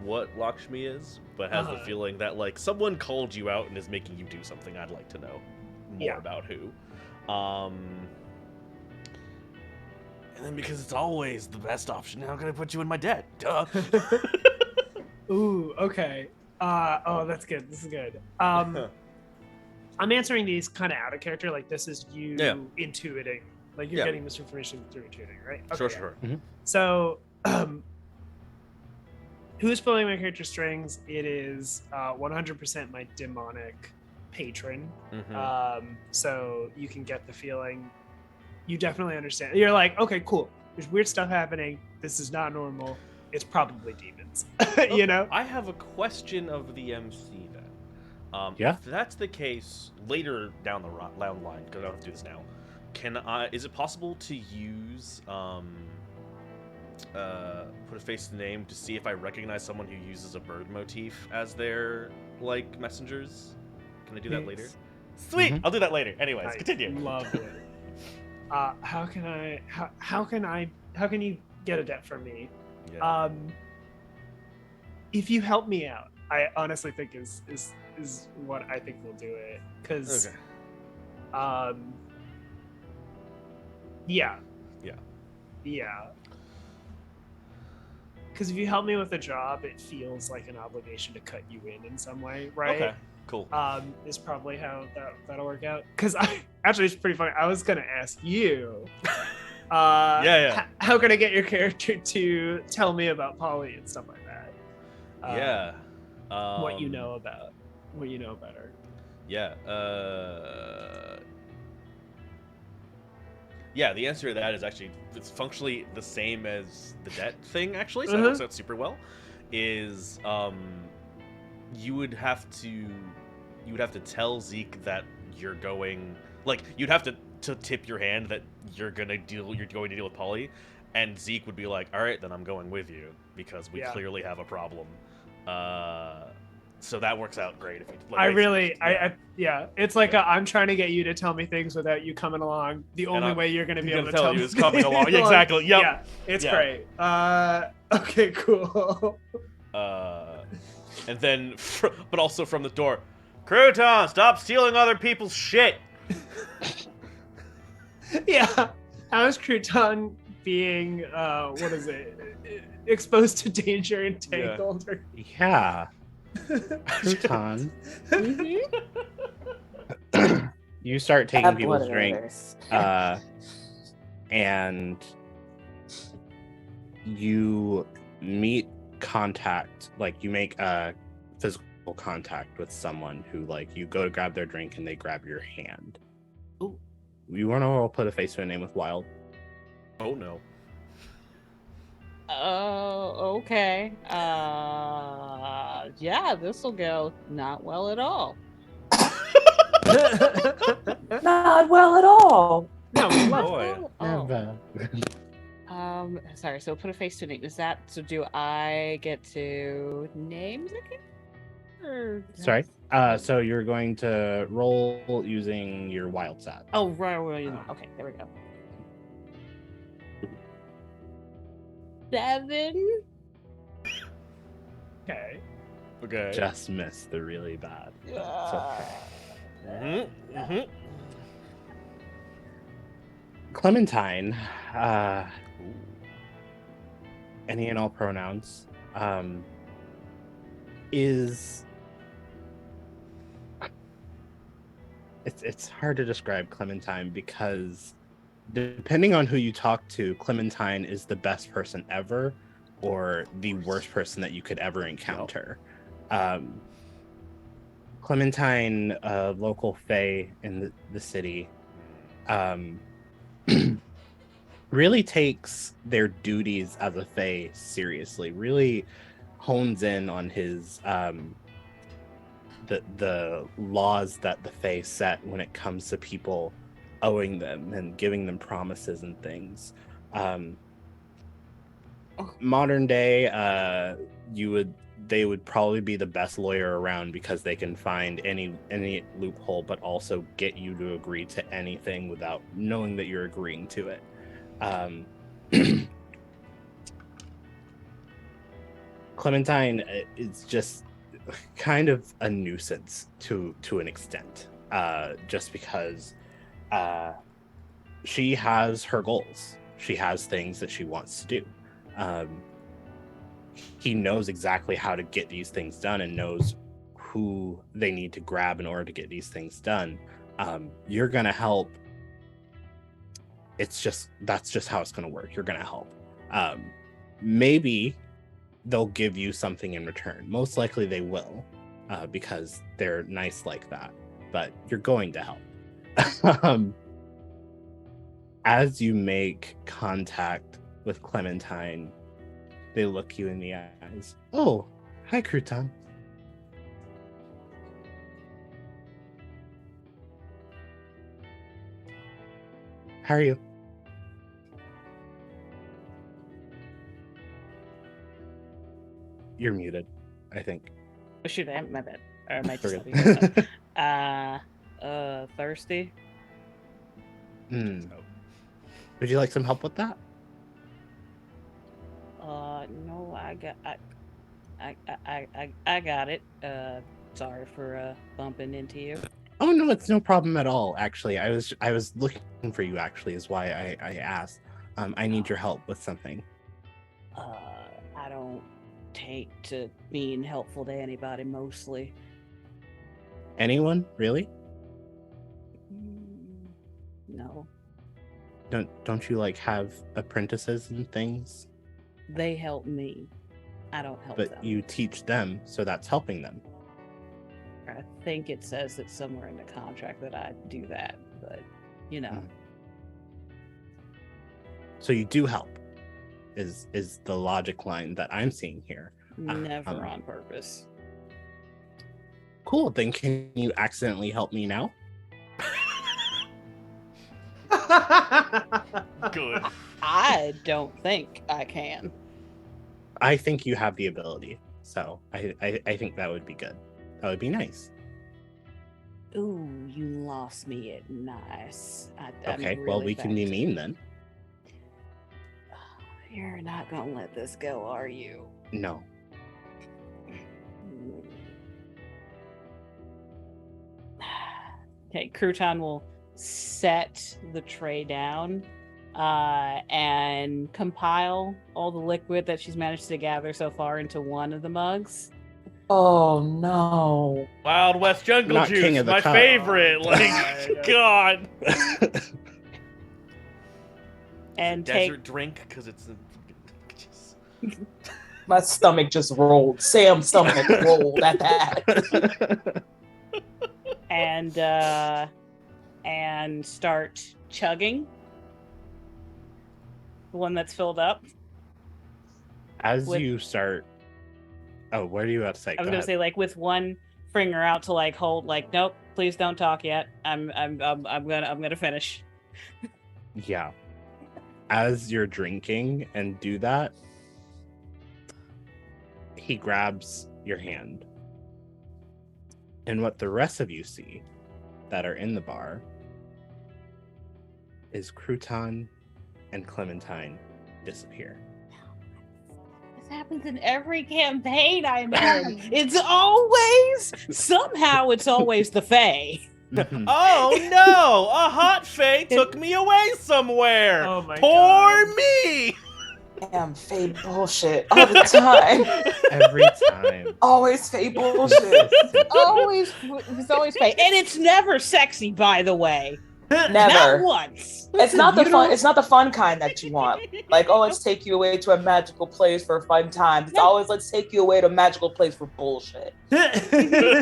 what Lakshmi is, but has the feeling that like someone called you out and is making you do something. I'd like to know more about who. And then because it's always the best option, now I'm gonna put you in my debt. Duh. Ooh, okay. Oh, that's good. This is good. I'm answering these kind of out of character. Like this is you intuiting. Like you're Yeah. getting this information through intuiting, right? Sure, Okay, sure. So, who's pulling my character strings? It is 100% my demonic patron. So you can get the feeling. You definitely understand. You're like, okay, cool. There's weird stuff happening. This is not normal. It's probably demons. You know? I have a question of the MC then. Yeah. If that's the case, later down the line, because I don't have to do this now, is it possible to use put a face to the name to see if I recognize someone who uses a bird motif as their like messengers? Can I do that later? Sweet, I'll do that later. Anyways, continue. Love it. How can you get a debt from me? Yeah. If you help me out, I honestly think is what I think will do it. Because Okay. Yeah. Yeah. Yeah. Because if you help me with a job, it feels like an obligation to cut you in some way, right? Okay. Cool. Is probably how that'll work out. Because actually, it's pretty funny. I was gonna ask you, Yeah. how can I get your character to tell me about Polly and stuff like that? Yeah. What you know about her. Yeah. Yeah, the answer to that is actually it's functionally the same as the debt thing. Actually, so that works out super well. Is you would have to tell Zeke that you're going, like, you'd have to tip your hand that you're going to deal with Polly, and Zeke would be like, all right, then I'm going with you because we clearly have a problem. So that works out great. If you, like, it's like I'm trying to get you to tell me things without you coming along. The only way you're going to be able to tell you me is coming along. Yeah, exactly. Yep. Yeah, it's great. Okay, cool. And then, but also from the door, Krewtan, stop stealing other people's shit. Yeah. How is Krewtan being, what is it, exposed to danger and tangled? Yeah. Krewtan. You start taking people's drinks, and you you make a physical contact with someone who, like, you go to grab their drink and they grab your hand. Ooh. You want to put a face to a name with Wild? Oh no. Oh, okay. Yeah, this will go not well at all. Not well at all. No, boy. Sorry, so put a face to a name. Is that, so do I get to name the character? Or... Sorry. So you're going to roll using your wild stat. Oh, right. Okay, there we go. 7. Okay. Just missed the really bad. Clementine, any and all pronouns, is it's hard to describe Clementine because depending on who you talk to, Clementine is the best person ever or the worst person that you could ever encounter. Clementine, local fae in the city, really takes their duties as a fae seriously, really hones in on his the laws that the fae set when it comes to people owing them and giving them promises and things. Modern day, they would probably be the best lawyer around because they can find any loophole, but also get you to agree to anything without knowing that you're agreeing to it. Clementine is just kind of a nuisance to an extent, just because she has her goals. She has things that she wants to do. He knows exactly how to get these things done and knows who they need to grab in order to get these things done. You're gonna help. That's just how it's gonna work. You're gonna help. Maybe they'll give you something in return. Most likely they will, because they're nice like that. But you're going to help. As you make contact with Clementine, they look you in the eyes. Oh, hi, Krewtan. How are you? You're muted, I think. Oh, shoot, my bad. Or I might just Okay. have you thirsty? Hmm. Would you like some help with that? No, I got it. Sorry for bumping into you. Oh no, it's no problem at all. Actually, I was looking for you. Actually, is why I asked. I need your help with something. I don't take to being helpful to anybody mostly. Anyone really? No, Don't you like have apprentices and things? they help me. I don't help them. But you teach them, so that's helping them. I think it says it somewhere in the contract that I do that, but you know. So you do help. Is the logic line that I'm seeing here? Never on purpose. Cool. Then can you accidentally help me now? Good. I don't think I can. I think you have the ability, so I think that would be good. That would be nice. Ooh, you lost me at nice. Okay, I'm well, really we can be back to- mean then. You're not gonna let this go, are you? No. Okay, Krewtan will set the tray down and compile all the liquid that she's managed to gather so far into one of the mugs. Oh no. Wild West Jungle Not Juice, King of the my Cup. favorite. Oh, Like, God. God. And It's a take desert drink because it's My stomach just rolled. Sam's stomach rolled at that. and start chugging the one that's filled up. As With- you start, what are you about to say? I was Go gonna ahead. say like with one finger out to like hold like nope, please don't talk yet. I'm gonna finish. Yeah. As you're drinking and do that, he grabs your hand. And what the rest of you see that are in the bar is Krewtan and Clementine disappear. This happens in every campaign I'm in. It's always it's always the Fae. Mhm. Oh no! A hot fae took me away somewhere. Oh my Poor God. me. Damn, fake bullshit all the time. Every time. Always fake bullshit. It's always Fae, and it's never sexy, by the way. Not Never. once. It's not the You fun. don't- It's not the fun kind that you want. Like, oh, let's take you away to a magical place for fun times. It's No. always let's take you away to a magical place for bullshit. Every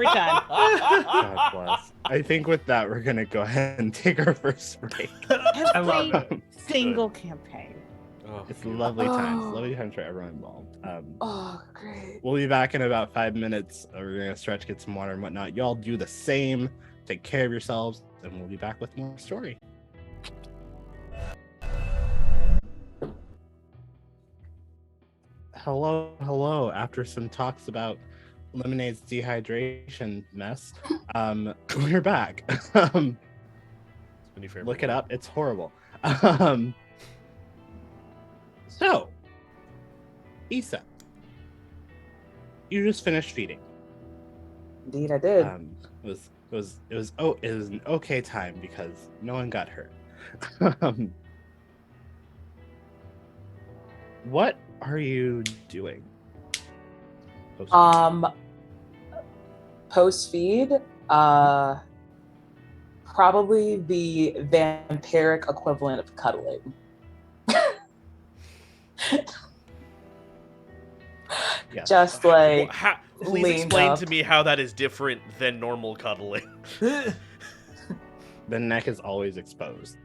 time. God bless. I think with that, we're going to go ahead and take our first break. I love Every it. single campaign. Oh, It's lovely times. Oh. Lovely times for everyone involved. Oh, great. We'll be back in about 5 minutes. We're going to stretch, get some water and whatnot. Y'all do the same. Take care of yourselves, and we'll be back with more story. Hello. After some talks about Lemonade's dehydration mess, we're back. Look it up. It's horrible. So, Issa, you just finished feeding. Indeed, I did. It was an okay time because no one got hurt. What are you doing? Post feed, probably the vampiric equivalent of cuddling. Yes. Just like Please leaned explain up. to me how that is different than normal cuddling. The neck is always exposed.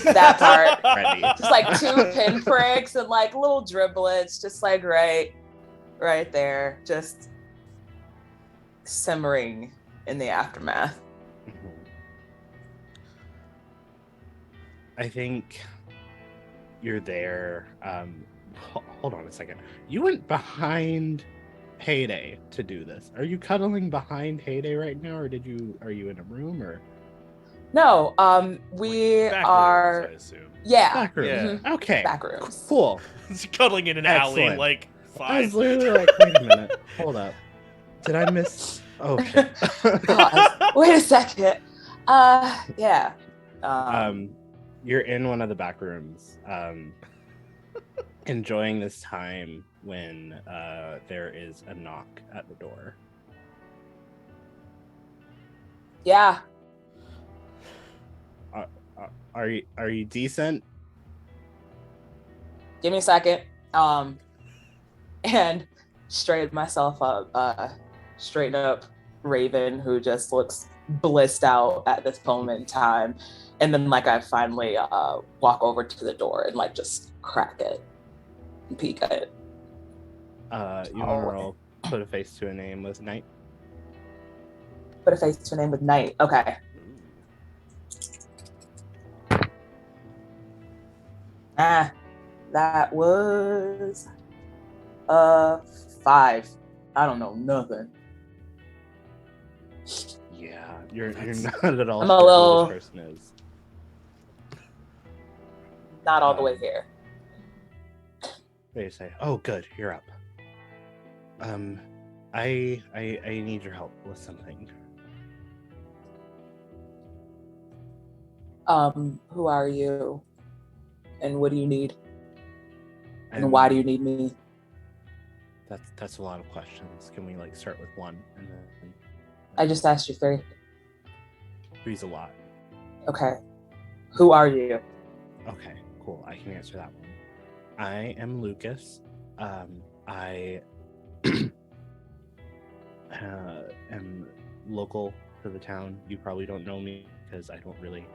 that part. Ready. Just like 2 pinpricks and like little driblets, just like right there, just simmering in the aftermath. I think you're there. Hold on a second. You went behind Heyday to do this. Are you cuddling behind Heyday right now, or are you in a room or No, we Back are. rooms, I assume. Yeah. back room? Yeah. Mhm. Okay. Back rooms. Cool. Cuddling in an alley, Excellent. like I was fine. literally like, wait a minute. Hold up. Did I miss? Oh shit. Pause. Wait a second. Yeah. You're in one of the back rooms, enjoying this time when there is a knock at the door. Yeah. Are you decent? Give me a second. And straighten myself up. Straighten up Raven, who just looks blissed out at this moment in time. And then like I finally walk over to the door and like just crack it and peek at it. You want to roll put a face to a name with Knight? Put a face to a name with Knight. Okay. That was 5. I don't know nothing. Yeah, you're not at all I'm a sure little- who this person is. Not all the way here. They say, "Oh, good, you're up." I need your help with something. Who are you? And what do you need? And I'm- why do you need me? That's a lot of questions. Can we like start with one and then I just asked you 3. three's a lot? Okay. Who are you? Okay, cool. I can answer that one. I am Lucas. I am local to the town. You probably don't know me because I don't really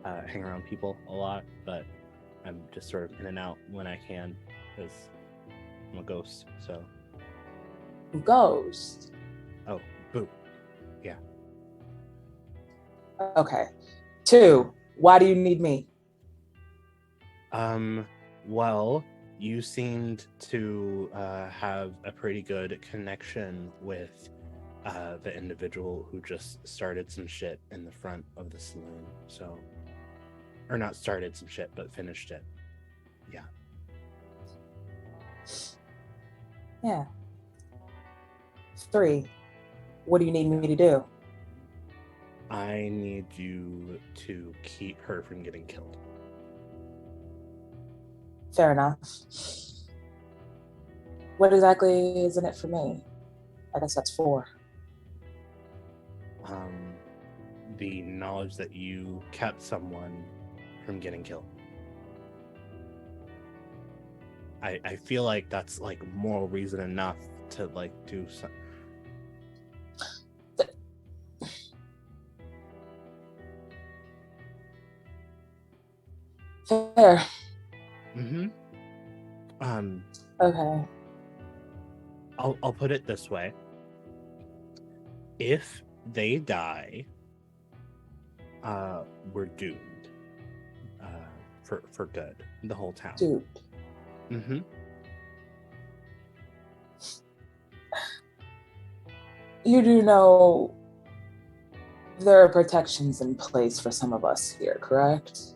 hang around people a lot, but I'm just sort of in and out when I can because I'm a ghost. So, Ghost. oh, boo. Yeah. Okay. 2. Why do you need me? Well, you seemed to have a pretty good connection with the individual who just started some shit in the front of the saloon. So, or not started some shit, but finished it. Yeah. Yeah. 3. What do you need me to do? I need you to keep her from getting killed. Fair enough. What exactly is in it for me? I guess that's 4. The knowledge that you kept someone from getting killed. I feel like that's like moral reason enough to like do some. Fair. Mm-hmm. Okay. I'll put it this way. If they die, we're doomed. For good. The whole town. Dude. Mm-hmm. You do know there are protections in place for some of us here, correct?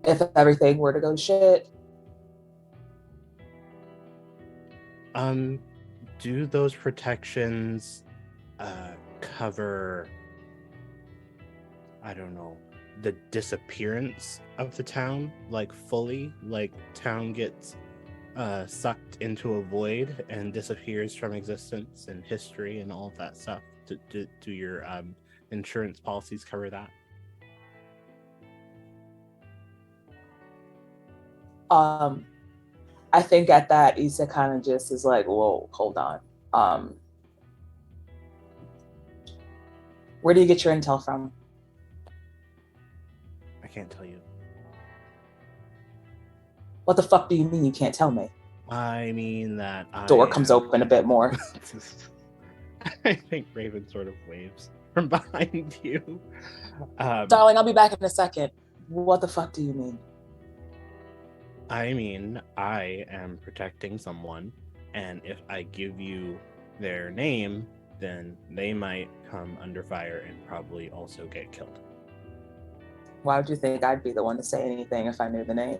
If everything were to go to shit. Do those protections cover, I don't know, the disappearance of the town, like fully, like town gets sucked into a void and disappears from existence and history and all of that stuff? Do your insurance policies cover that? I think at that Issa kind of just is like, whoa, hold on. Where do you get your intel from? I can't tell you. What the fuck do you mean you can't tell me? I mean that Door comes open a bit more. I think Raven sort of waves from behind you. Darling, I'll be back in a second. What the fuck do you mean? I mean, I am protecting someone, and if I give you their name, then they might come under fire and probably also get killed. Why would you think I'd be the one to say anything if I knew the name?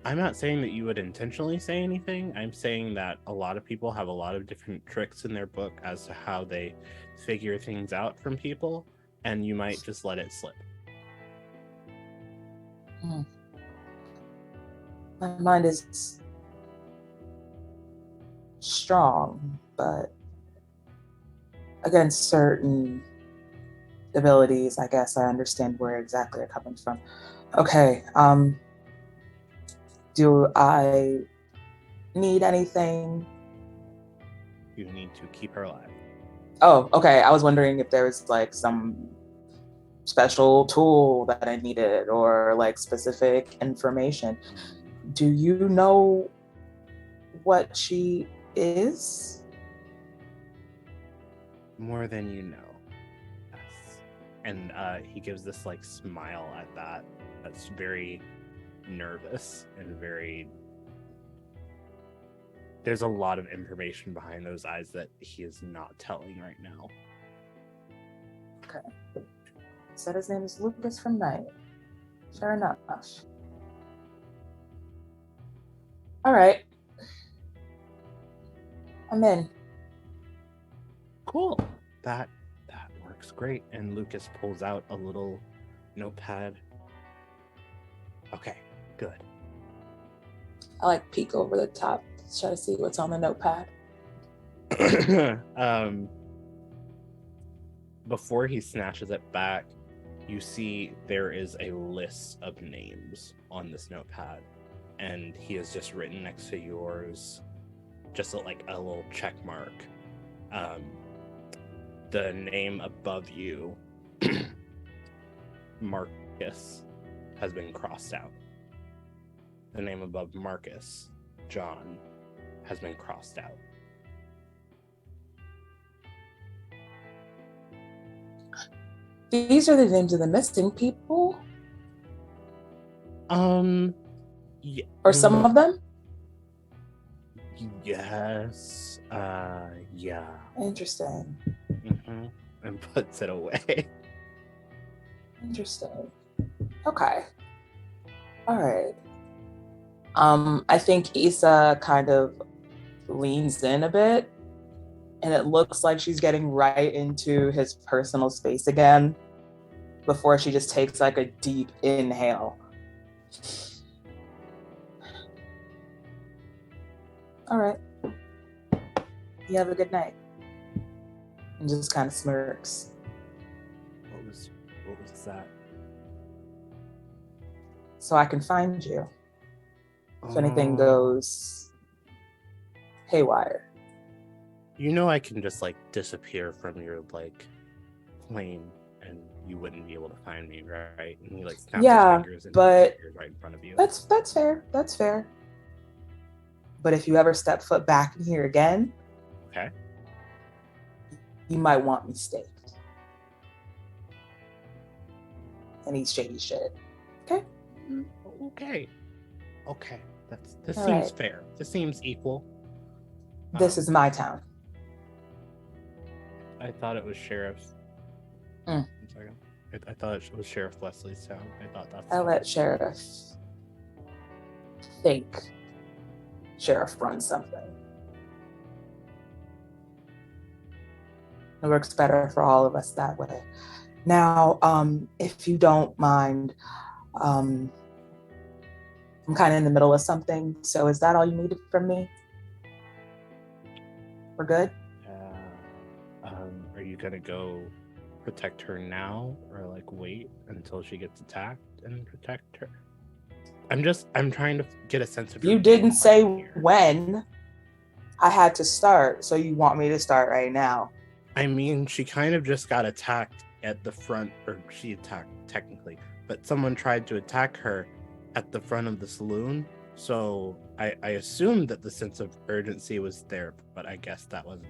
I'm not saying that you would intentionally say anything. I'm saying that a lot of people have a lot of different tricks in their book as to how they figure things out from people, and you might just let it slip. My mind is strong, but against certain abilities, I guess I understand where exactly you're coming from. Okay, do I need anything? You need to keep her alive. Oh, okay. I was wondering if there was like some special tool that I needed or like specific information. Do you know what she is? More than you know. Yes. And he gives this like smile at that. That's very nervous and very. There's a lot of information behind those eyes that he is not telling right now. Okay. Said his name is Lucas from Night. Fair enough. All right. I'm in. Cool. That works great. And Lucas pulls out a little notepad. Okay, good. I like peek over the top, try to see what's on the notepad. Before he snatches it back, you see there is a list of names on this notepad, and he has just written next to yours, just like a little check mark. The name above you, Marcus, has been crossed out. The name above Marcus, John, has been crossed out. These are the names of the missing people? Yeah, or some of them? Yes. Yeah. Interesting. Mm-hmm. And puts it away. Interesting. Okay. All right. I think Issa kind of leans in a bit, and it looks like she's getting right into his personal space again before she just takes like a deep inhale. All right. You have a good night. And just kind of smirks. What was that? So I can find you if anything goes haywire. You know I can just like disappear from your like plane and you wouldn't be able to find me, right? And he like snaps his fingers and but appears right in front of you. That's fair. That's fair. But if you ever step foot back in here again, okay, you might want me staked. And he's shady shit. Okay? Okay. This All seems right. fair. This seems equal. This is my town. I thought it was Sheriff. Mm. 1 second. I thought it was Sheriff Leslie's town. I thought that's. I let Sheriff think Sheriff runs something. It works better for all of us that way. Now, if you don't mind, I'm kind of in the middle of something. So is that all you needed from me? We're good? Are you gonna go protect her now, or like wait until she gets attacked and protect her? I'm trying to get a sense of. You didn't say when I had to start, so you want me to start right now? I mean, she kind of just got attacked at the front, or she attacked technically, but someone tried to attack her at the front of the saloon. So I assumed that the sense of urgency was there, but I guess that wasn't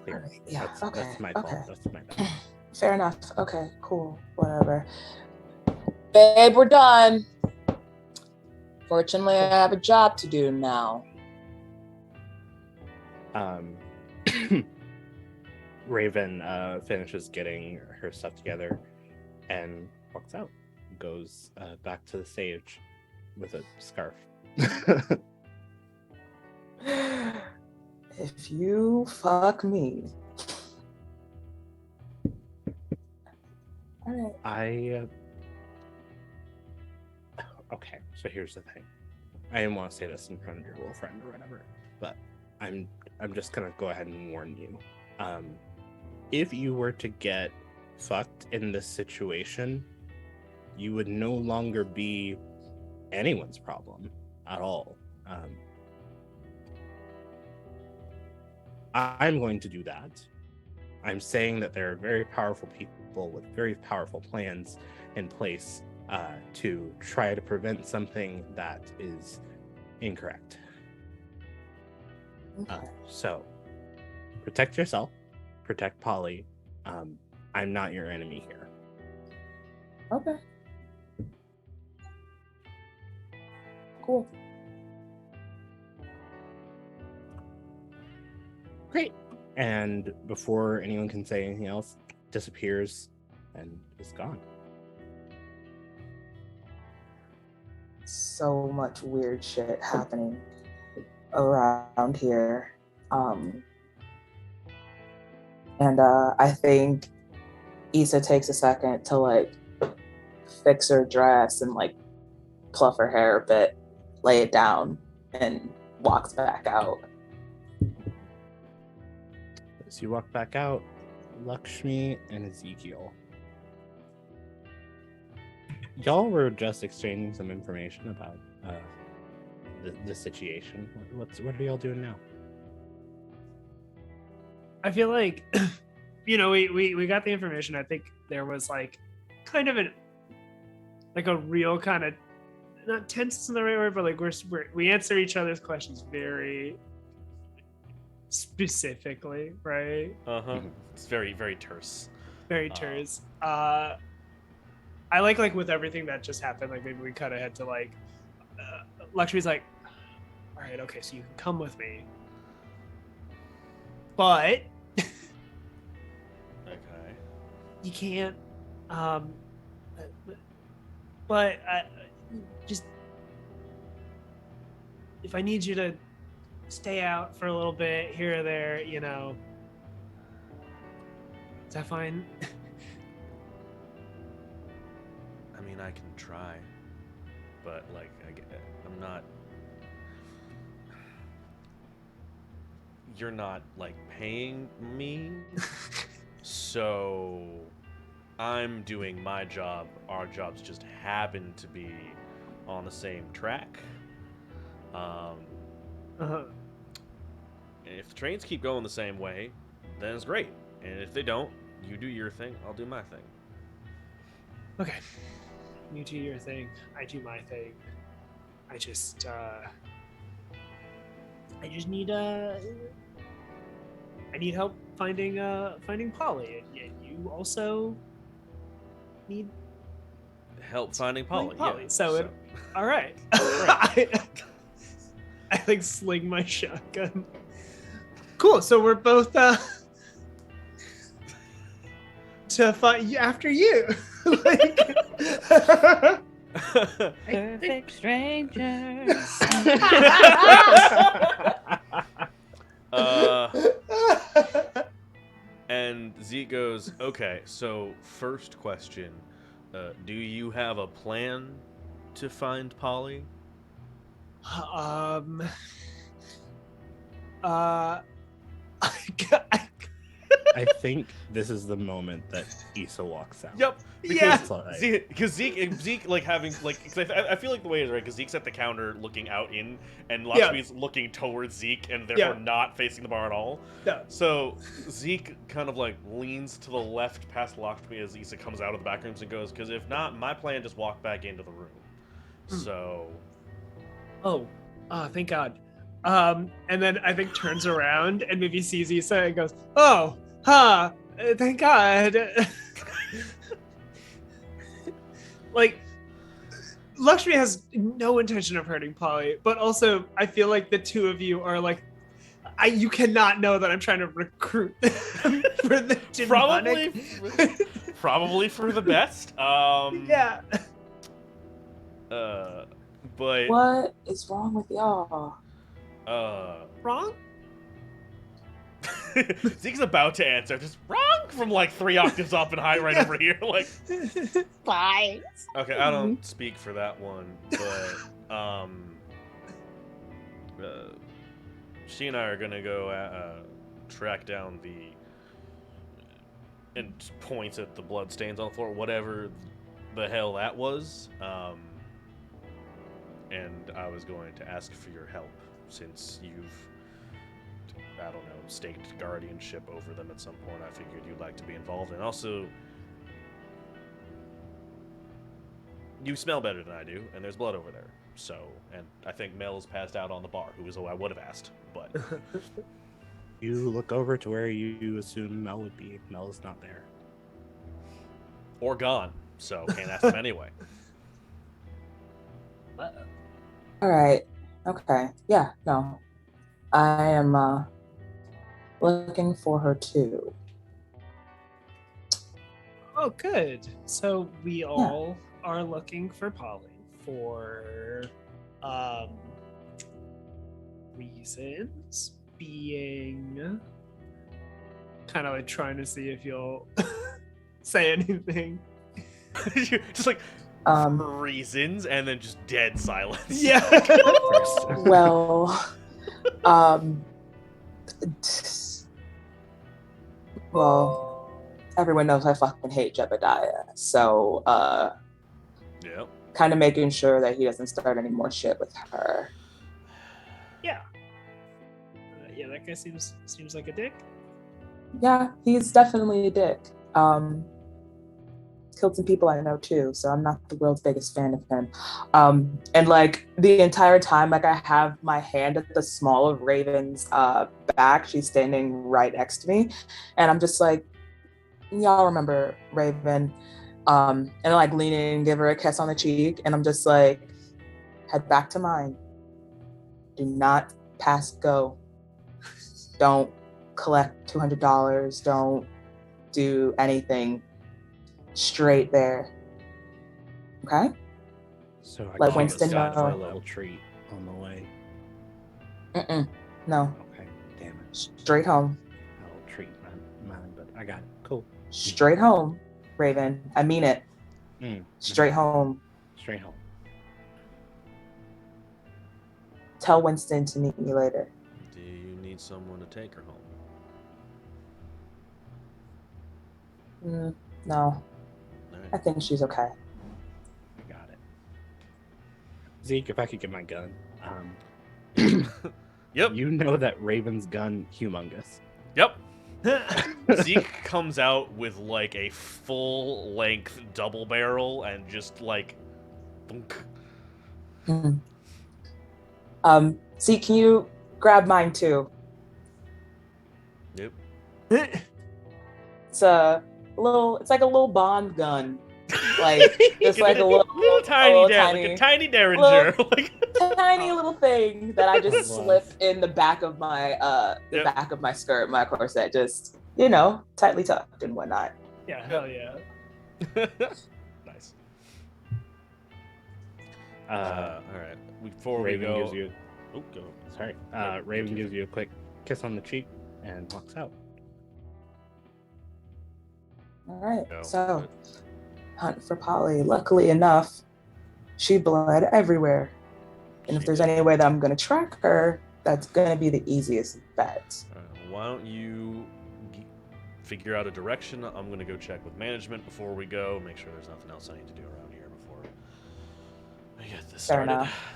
clear. Right, yeah, that's my fault. That's my bad. Fair enough. Okay, cool. Whatever. Babe, we're done. Fortunately, I have a job to do now. Raven finishes getting her stuff together and walks out. Goes back to the stage with a scarf. If you fuck me. All right. Okay, so here's the thing. I didn't want to say this in front of your little friend or whatever, but I'm just gonna go ahead and warn you. If you were to get fucked in this situation, you would no longer be anyone's problem at all. I'm going to do that. I'm saying that there are very powerful people with very powerful plans in place to try to prevent something that is incorrect. So protect yourself, protect Polly. I'm not your enemy here. Okay. Cool. Great. And before anyone can say anything else, disappears and is gone. So much weird shit happening around here. And I think Issa takes a second to like fix her dress and like fluff her hair a bit, lay it down, and walks back out. As you walk back out, Lakshmi and Ezekiel. Y'all were just exchanging some information about the situation. What are y'all doing now? I feel like, we got the information. I think there was like kind of a real kind of, not tense is the right word, but like we answer each other's questions very specifically, right? It's very, very terse. Very terse. I like with everything that just happened, like maybe we kind of had to like, Lakshmi's like, all right, okay, so you can come with me, but Okay. you can't, but just, if I need you to stay out for a little bit here or there, is that fine? I mean, I can try, but like, I'm not. You're not like paying me, so I'm doing my job. Our jobs just happen to be on the same track. If the trains keep going the same way, then it's great. And if they don't, you do your thing, I'll do my thing. Okay. You do your thing, I do my thing. I just need help finding Polly, and you also need help finding Polly. Yeah. So. All right. Right. I like sling my shotgun. Cool. So we're both to find after you. Perfect strangers. And Zeke goes, okay, so first question, do you have a plan to find Polly? I think this is the moment that Issa walks out. Yep. Yeah. Because Zeke like having like, cause I feel like the way it is right, because Zeke's at the counter looking out in, and Lakshmi's looking towards Zeke, and therefore not facing the bar at all. No. So Zeke kind of like leans to the left past Lakshmi as Issa comes out of the back rooms and goes, because if not, my plan just walk back into the room. So. Oh, thank God. And then I think turns around and maybe sees Issa and goes, oh, thank God. Like, Lakshmi has no intention of hurting Polly, but also I feel like the two of you are like, you cannot know that I'm trying to recruit them for the demonic. Probably for the best. Yeah. But What is wrong with y'all? Wrong? Zeke's about to answer. Just wrong from like 3 octaves up and high right over here. Like, Bye. okay, I don't speak for that one, but she and I are gonna go track down and points at the blood stains on the floor, whatever the hell that was. And I was going to ask for your help since you've, I don't know, staked guardianship over them at some point. I figured you'd like to be involved, and also you smell better than I do, and there's blood over there. So, and I think Mel's passed out on the bar, who was who I would have asked, but You look over to where you assume Mel would be. Mel's not there. or gone, so can't ask him anyway. All right. Okay. Yeah. No. I am looking for her too. Oh, good. So we all are looking for Polly for reasons being kind of like trying to see if you'll say anything. Just like reasons, and then just dead silence. Yeah. Well, well, everyone knows I fucking hate Jebediah, so Yep. kind of making sure that he doesn't start any more shit with her. Yeah. Yeah, that guy seems like a dick. Yeah, he's definitely a dick. Killed some people I know too, so I'm not the world's biggest fan of him. And like the entire time, like I have my hand at the small of Raven's back. She's standing right next to me, and I'm just like, y'all remember Raven? And I like lean in and give her a kiss on the cheek, and I'm just like, head back to mine. Do not pass go. Don't collect $200. Don't do anything. Straight there. Okay? So I Like call Winston, Scott for a no. little treat on the way. No. Okay, damn it. Straight home. A little treat, man, but I got it. Cool. Straight home, Raven. I mean it. Straight home. Straight home. Tell Winston to meet me later. Do you need someone to take her home? No. Right. I think she's okay. I got it. Zeke, if I could get my gun. Yep. You know that Raven's gun humongous. Yep. Zeke comes out with like a full-length double barrel and just like. Mm. Zeke, can you grab mine too? Yep. It's like a little Bond gun. Like just like a little tiny Derringer. tiny little thing that I just slip in the back of my back of my skirt, my corset, just tightly tucked and whatnot. Yeah, hell yeah. Nice. All right. Before Raven we go, gives you. Oh, go. Sorry. Raven gives you a quick kiss on the cheek and walks out. All right. No. So, hunt for Polly. Luckily enough, she bled everywhere. And if there's any way that I'm going to track her, that's going to be the easiest bet. Why don't you figure out a direction? I'm going to go check with management before we go. Make sure there's nothing else I need to do around here before I get this started. Fair enough.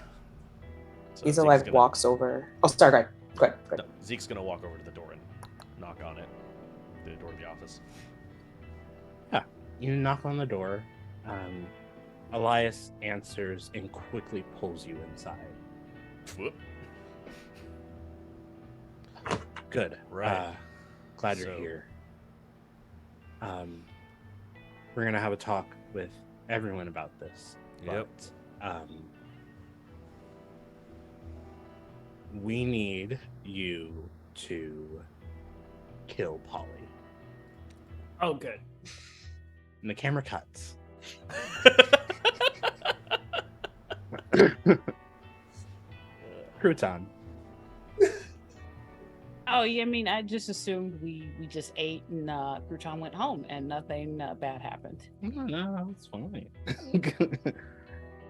So He's like walks over. Oh, sorry. Go ahead. No, Zeke's going to walk over to the door and knock on it. The door to the office. Yeah. You knock on the door. Elias answers and quickly pulls you inside. Whoop. Good. Right. Glad you're here. We're gonna have a talk with everyone about this. Yep. We need you to kill Polly. Oh, good. And the camera cuts. Krewtan. Oh, yeah, I mean, I just assumed we just ate and Krewtan went home and nothing bad happened. No, it's fine.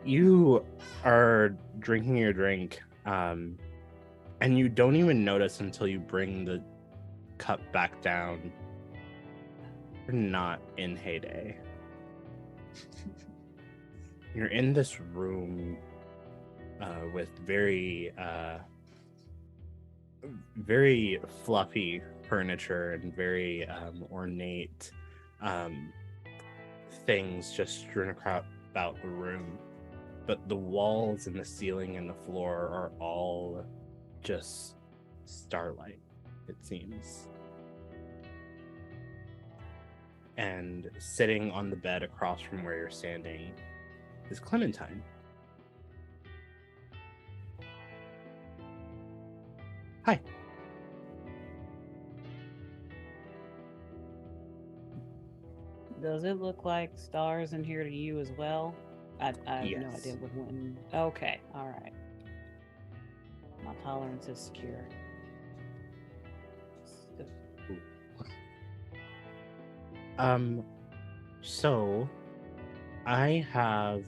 You are drinking your drink, and you don't even notice until you bring the cup back down. You're not in Heyday. You're in this room with very fluffy furniture and very ornate things just strewn about the room. But the walls and the ceiling and the floor are all just starlight, it seems. And sitting on the bed across from where you're standing is Clementine. Hi. Does it look like stars in here to you as well? I have no Yes. idea what went. Okay, all right. My tolerance is secure. So I have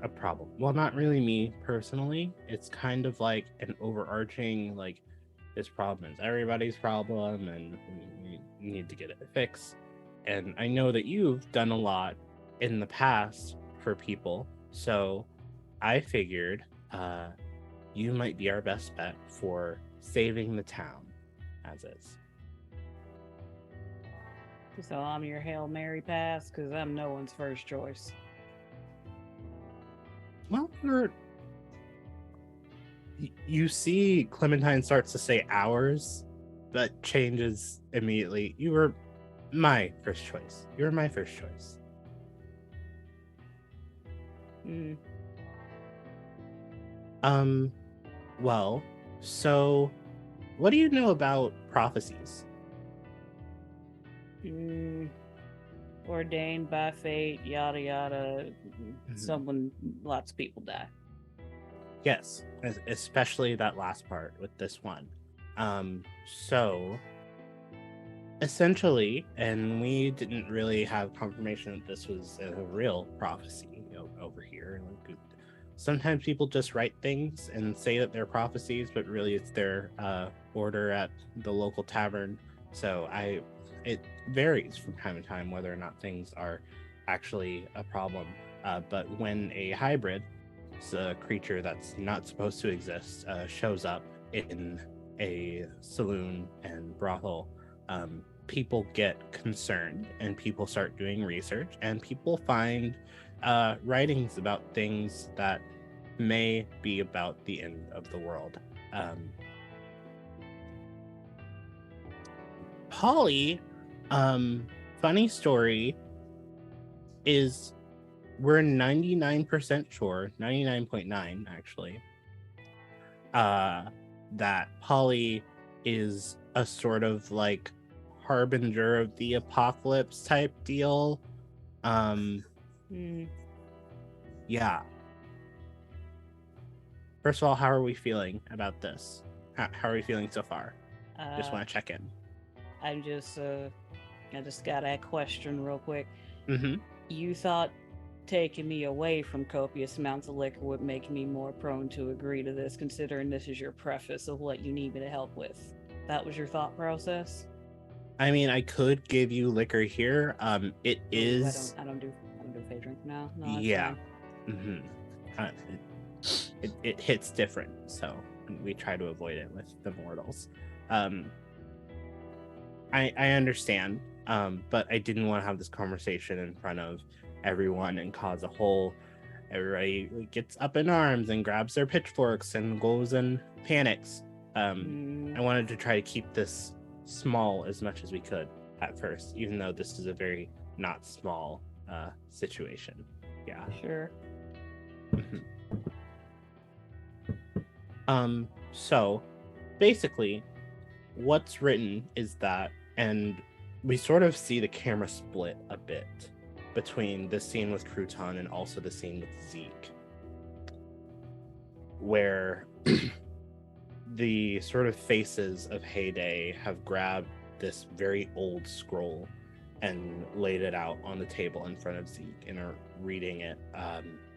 a problem. Well, not really me personally. It's kind of like an overarching, like, this problem is everybody's problem and we need to get it fixed. And I know that you've done a lot in the past for people. So I figured you might be our best bet for saving the town as is. So I'm your Hail Mary pass because I'm no one's first choice. Well, you see Clementine starts to say ours, but changes immediately. You were my first choice. You were my first choice. Mm. Well, so what do you know about prophecies? Ordained by fate, yada yada. Lots of people die. Yes, especially that last part with this one. So essentially, and we didn't really have confirmation that this was a real prophecy over here. Like, sometimes people just write things and say that they're prophecies, but really it's their order at the local tavern. So it varies from time to time whether or not things are actually a problem. But when a hybrid, a creature that's not supposed to exist, shows up in a saloon and brothel, people get concerned and people start doing research and people find writings about things that may be about the end of the world. Polly, funny story is we're 99% sure, 99.9 actually, that Polly is a sort of like harbinger of the apocalypse type deal. Yeah. First of all, how are we feeling about this? How are we feeling so far? Just want to check in. I just got a question real quick. Mm-hmm. You thought taking me away from copious amounts of liquor would make me more prone to agree to this, considering this is your preface of what you need me to help with. That was your thought process? I mean, I could give you liquor here. It is. I don't do fey drink now. No, yeah. Mm-hmm. It hits different, so we try to avoid it with the mortals. I understand, but I didn't want to have this conversation in front of everyone and cause a whole. Everybody gets up in arms and grabs their pitchforks and goes and panics. I wanted to try to keep this small as much as we could at first, even though this is a very not small situation. Yeah. Sure. So basically, what's written is that, and we sort of see the camera split a bit between the scene with Krewtan and also the scene with Zeke, where the sort of faces of Heyday have grabbed this very old scroll and laid it out on the table in front of Zeke and are reading it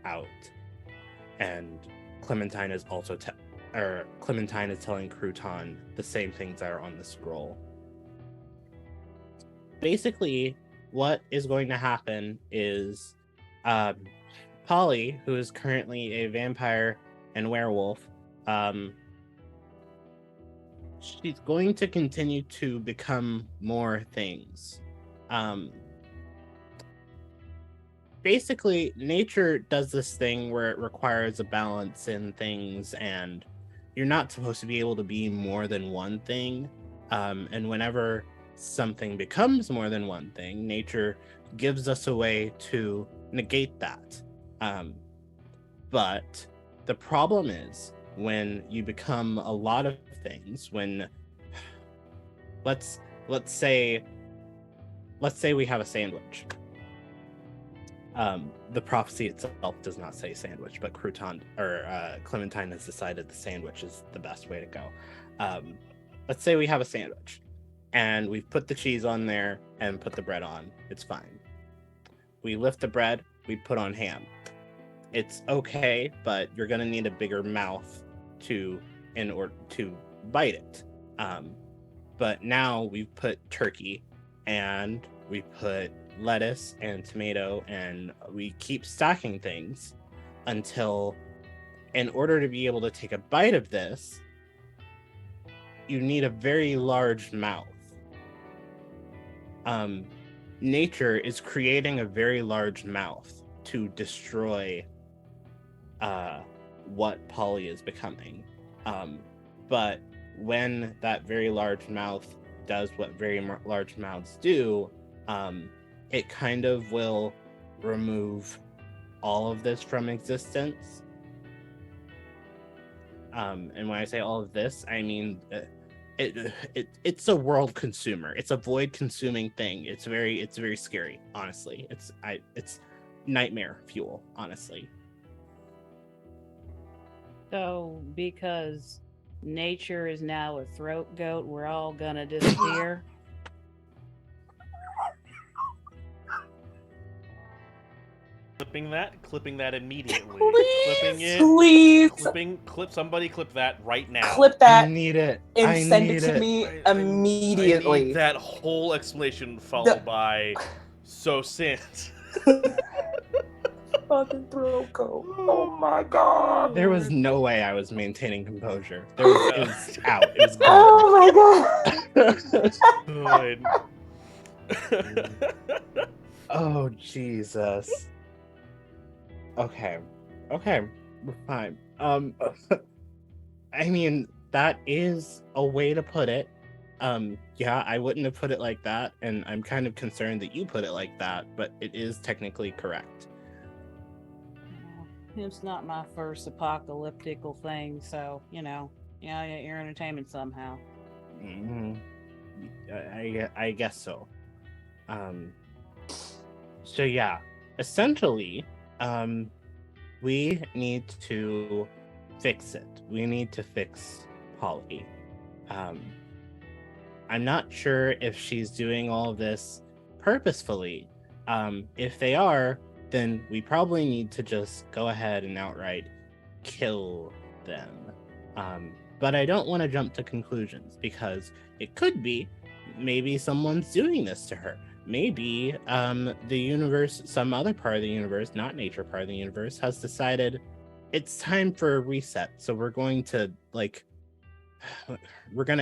out. And Clementine is also Clementine is telling Krewtan the same things that are on the scroll. Basically, what is going to happen is Polly, who is currently a vampire and werewolf, she's going to continue to become more things. Basically, nature does this thing where it requires a balance in things, and you're not supposed to be able to be more than one thing. And whenever something becomes more than one thing, nature gives us a way to negate that. But the problem is when you become a lot of things, when let's say we have a sandwich. The prophecy itself does not say sandwich, but Clementine has decided the sandwich is the best way to go. Let's say we have a sandwich and we've put the cheese on there and put the bread on. It's fine. We lift the bread, we put on ham. It's okay, but you're gonna need a bigger mouth in order to bite it. But now we've put turkey and we put lettuce and tomato, and we keep stacking things until, in order to be able to take a bite of this, you need a very large mouth. Nature is creating a very large mouth to destroy what Polly is becoming. But when that very large mouth does what very large mouths do, it kind of will remove all of this from existence. And when I say all of this, I mean it's a world consumer. It's a void consuming thing. It's very scary, honestly. It's nightmare fuel, honestly. So because nature is now a throat goat, we're all gonna disappear. Clipping that immediately. Please, Somebody clip that right now. clip that I need it. and send it to me immediately. I need that whole explanation followed by so sent. Fucking throat goat. Oh my god. There was no way I was maintaining composure. It was out. It was gone. Oh my god. Good. Oh, Jesus. Okay, we're fine. I mean, that is a way to put it. Yeah, I wouldn't have put it like that, and I'm kind of concerned that you put it like that, but it is technically correct. It's not my first apocalyptical thing, so yeah, your entertainment somehow. I guess so. So yeah, essentially, we need to fix it. We need to fix Polly. I'm not sure if she's doing all of this purposefully. If they are, then we probably need to just go ahead and outright kill them. But I don't want to jump to conclusions, because it could be maybe someone's doing this to her. Maybe the universe, some other part of the universe, not nature part of the universe, has decided it's time for a reset. So we're going to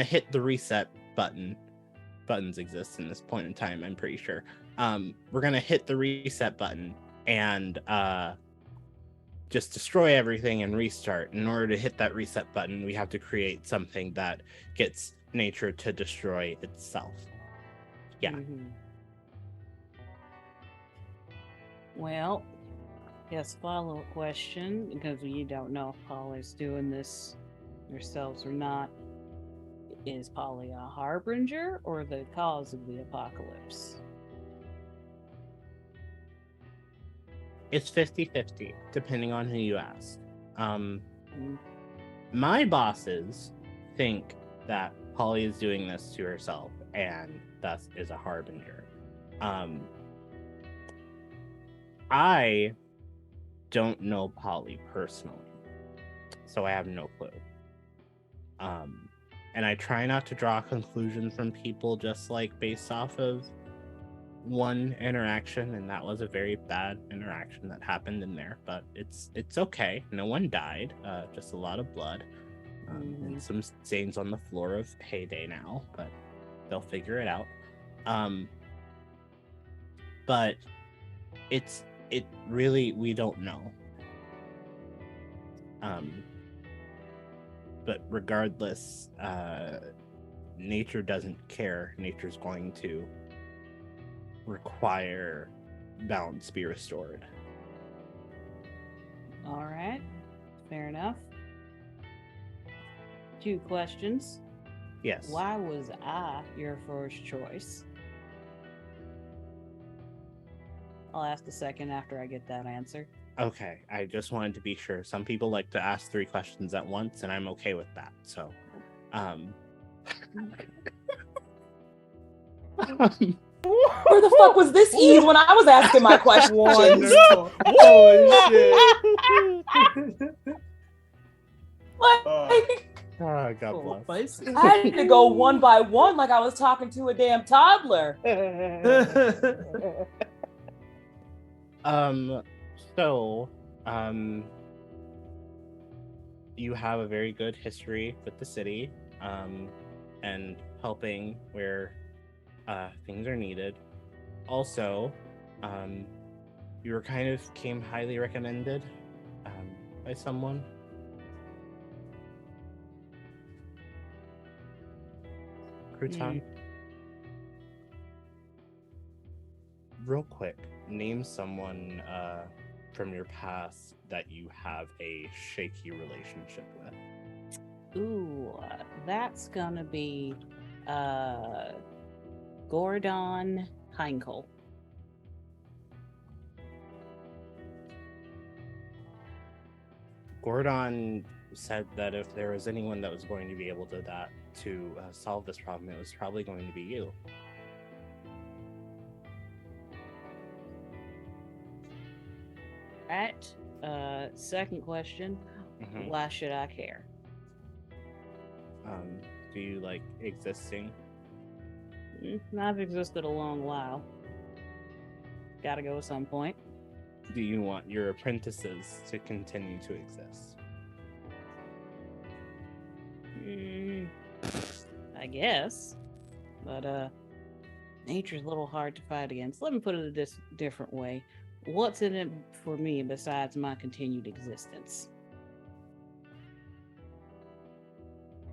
hit the reset button. Buttons exist in this point in time, I'm pretty sure. We're gonna hit the reset button and just destroy everything and restart. In order to hit that reset button, we have to create something that gets nature to destroy itself. Yeah. Mm-hmm. Well, Yes, follow-up question, because we don't know if Polly's doing this yourselves or not. Is Polly a harbinger or the cause of the apocalypse? It's 50-50, depending on who you ask. Mm. My bosses think that Polly is doing this to herself and thus is a harbinger. I don't know Polly personally, so I have no clue. And I try not to draw conclusions from people just like based off of one interaction, and that was a very bad interaction that happened in there, but it's okay. No one died, just a lot of blood, and some stains on the floor of Heyday now, but they'll figure it out. But it really, we don't know. But regardless, nature doesn't care. Nature's going to require balance be restored. All right, fair enough. 2 questions. Yes. Why was I your first choice? I'll ask the second after I get that answer. Okay, I just wanted to be sure. Some people like to ask 3 questions at once, and I'm okay with that. So, Where the fuck was this ease when I was asking my questions? Wonderful. Holy shit. Like, oh, God Oh, bless. spicy. I had to go one by one like I was talking to a damn toddler. So, you have a very good history with the city, and helping where things are needed. Also, you were came highly recommended by someone. Krewtan. Real quick, name someone from your past that you have a shaky relationship with. Ooh, that's gonna be Gordon Heinkel. Gordon said that if there was anyone that was going to be able to solve this problem, it was probably going to be you. Right. Second question. Mhm. Why should I care? Do you like existing? I've existed a long while. Gotta go at some point. Do you want your apprentices to continue to exist? I guess. But nature's a little hard to fight against. Let me put it this different way. What's in it for me besides my continued existence?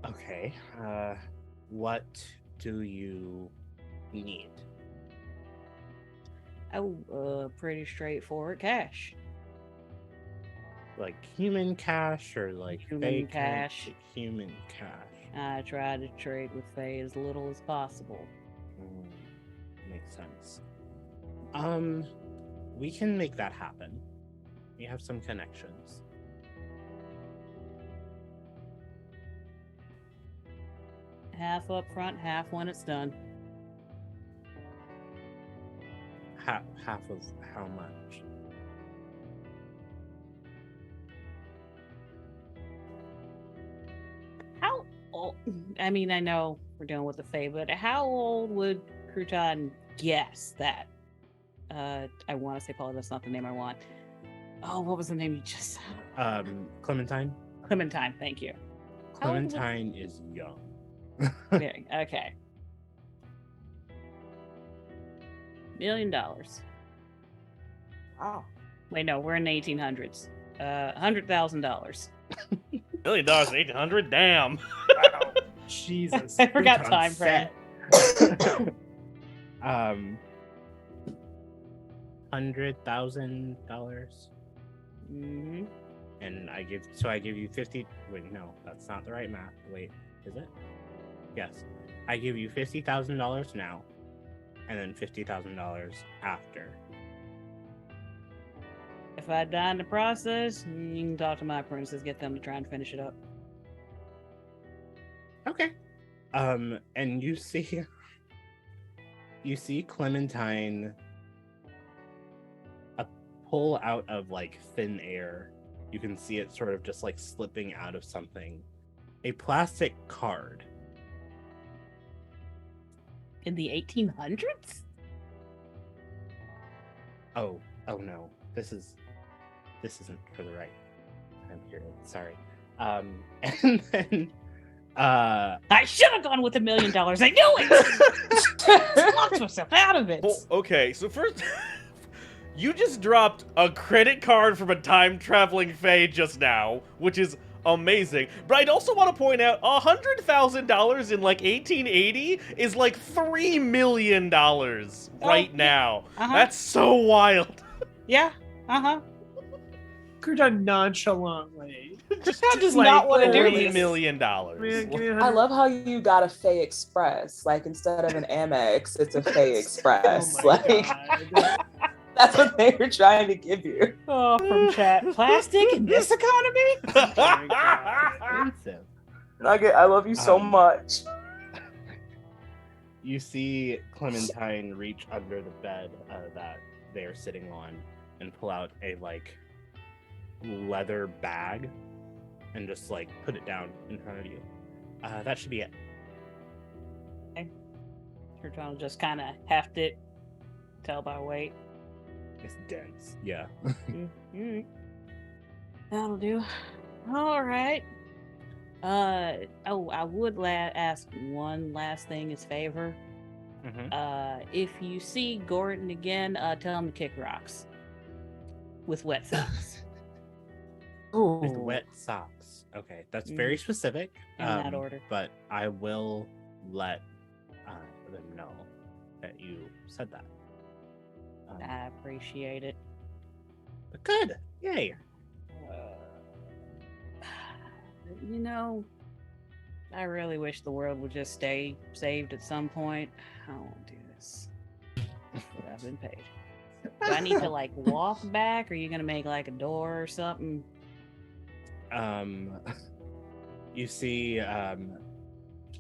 Okay. What do you need? Oh, pretty straightforward cash. Like human cash or like Human fake cash. Human cash. I try to trade with Faye as little as possible. Makes sense. We can make that happen. We have some connections. Half up front, half when it's done. Half of how much? How old? I mean, I know we're dealing with the Fae, but how old would Krewtan guess that? I want to say Paula, that's not the name I want. Oh, what was the name you just said? Clementine? Clementine, thank you. How old would- Clementine is young. Yeah, okay. $1 million. Wow. Wait, no, we're in the 1800s. $100,000. $1 million, 800. Damn. Jesus. I forgot Krewtan's time frame. set. $100,000. Mm-hmm. And I give you 50. Wait, no, that's not the right math. Wait, is it? Yes. I give you $50,000 now, and then $50,000 after. If I die in the process, you can talk to my apprentices, get them to try and finish it up. Okay. And you see Clementine pull out of like thin air. You can see it sort of just like slipping out of something. A plastic card. In the 1800s? Oh no. This isn't for the right time period. Sorry. And then I should have gone with $1 million. I knew it! Locked myself out of it. Well, okay, so first, you just dropped a credit card from a time-traveling fae just now, which is amazing. But I'd also want to point out, $100,000 in, like, 1880 is, like, $3 million right now. Uh-huh. That's so wild. Yeah. Uh-huh. Krewtan nonchalantly. Krewtan does like, not want to do $3 this. million. I love how you got a Fae Express. Like, instead of an Amex, it's a Fae Express. Oh my like, God. that's what they were trying to give you. Oh, from chat. Plastic in this economy? Oh my God. expensive. Nugget, I love you so much. You see Clementine reach under the bed that they are sitting on and pull out a like leather bag and just like put it down in front of you. That should be it. Krewtan will just kind of heft it, tell by weight. It's dense. Yeah. Mm-hmm. That'll do. All right. I would ask one last thing as favor. Mm-hmm. If you see Gordon again, tell him to kick rocks with wet socks. With Ooh. wet socks. Okay, that's very specific. In that order. But I will let them know that you said that. I appreciate it. But good. Yay. You know, I really wish the world would just stay saved at some point. I don't want to do this. But I've been paid. Do I need to like walk back? Or are you gonna make like a door or something? You see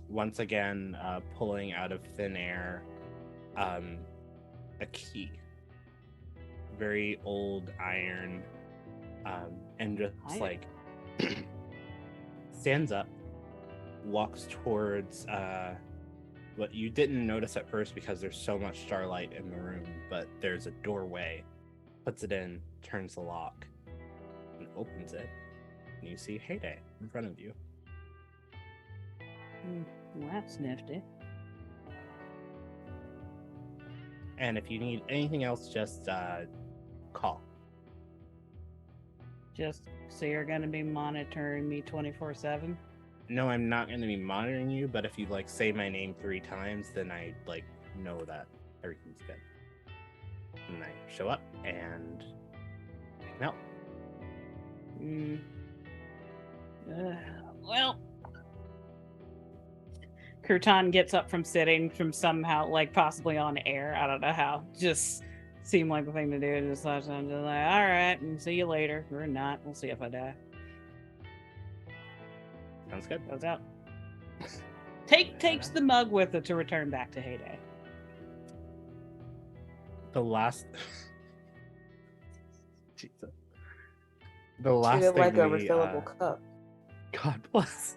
once again pulling out of thin air a key. Very old iron, and just Iron. like stands up, walks towards what you didn't notice at first because there's so much starlight in the room, but there's a doorway, puts it in, turns the lock, and opens it, and you see Heyday in front of you. Well, that's nifty. And if you need anything else, just call. Just so you're gonna be monitoring me 24/7? No, I'm not going to be monitoring you, but if you like say my name 3 times, then I like know that everything's good. And I show up and hang out. Well, Krewtan gets up from sitting from somehow, like possibly on air. I don't know how. Just seemed like the thing to do. Just like, all right, and see you later. Or not. We'll see if I die. Sounds good. Goes out. Takes the mug with it to return back to Heyday. The last Jesus. The last Treat it thing like a we, refillable cup. God bless.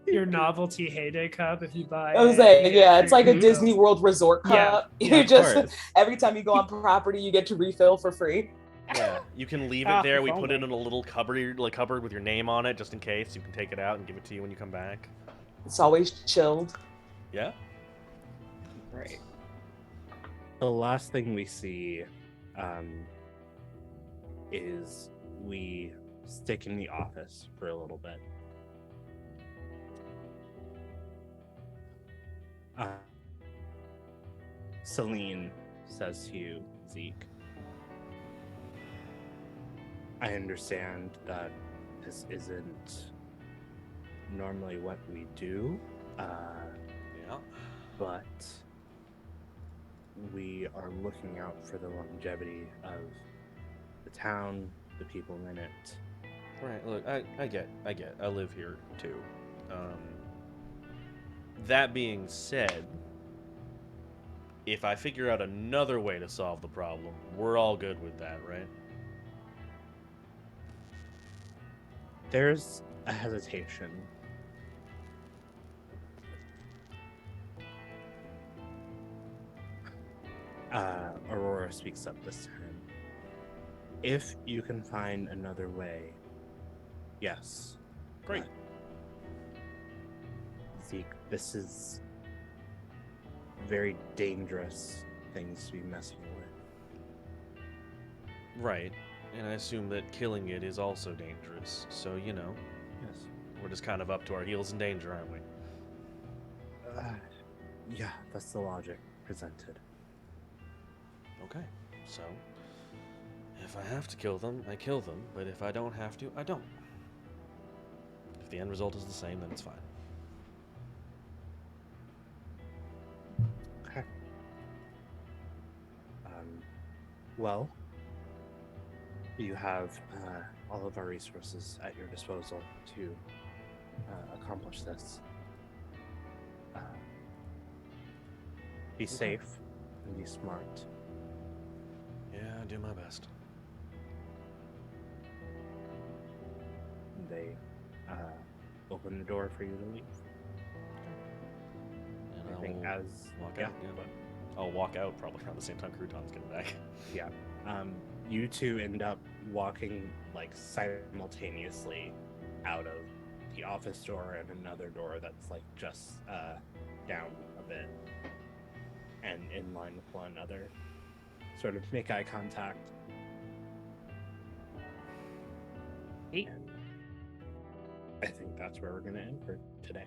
Your novelty Heyday cup if you buy. I was saying, yeah, it's like a Mhm. Disney World resort Yeah. cup. Yeah, You of just course. every time you go on property, you get to refill for free. Yeah, you can leave Ah, it there. if We put it only. in a little cupboard with your name on it, just in case. You can take it out and give it to you when you come back. It's always chilled. Yeah. Great. The last thing we see is we stick in the office for a little bit. Celine says to you, Zeke, I understand that this isn't normally what we do, Yeah. but we are looking out for the longevity of the town, the people in it. Right. Look, I get. I live here too. That being said, if I figure out another way to solve the problem, we're all good with that, right? There's a hesitation. Aurora speaks up this time. If you can find another way, yes. Great. Zeke, this is very dangerous things to be messing with. Right. And I assume that killing it is also dangerous. So, you know, Yes. we're just kind of up to our heels in danger, aren't we? Yeah, that's the logic presented. Okay. So, if I have to kill them, I kill them. But if I don't have to, I don't. If the end result is the same, then it's fine. Okay. Well, you have all of our resources at your disposal to accomplish this. Be safe and be smart. Yeah, I do my best. They open the door for you to leave. And I think I'll as walk yeah, out. Yeah. I'll walk out probably around the same time Krewtan's getting back. yeah. You two end up walking like simultaneously out of the office door and another door that's like just down a bit and in line with one another. Sort of make eye contact. Hey. And I think that's where we're gonna end for today.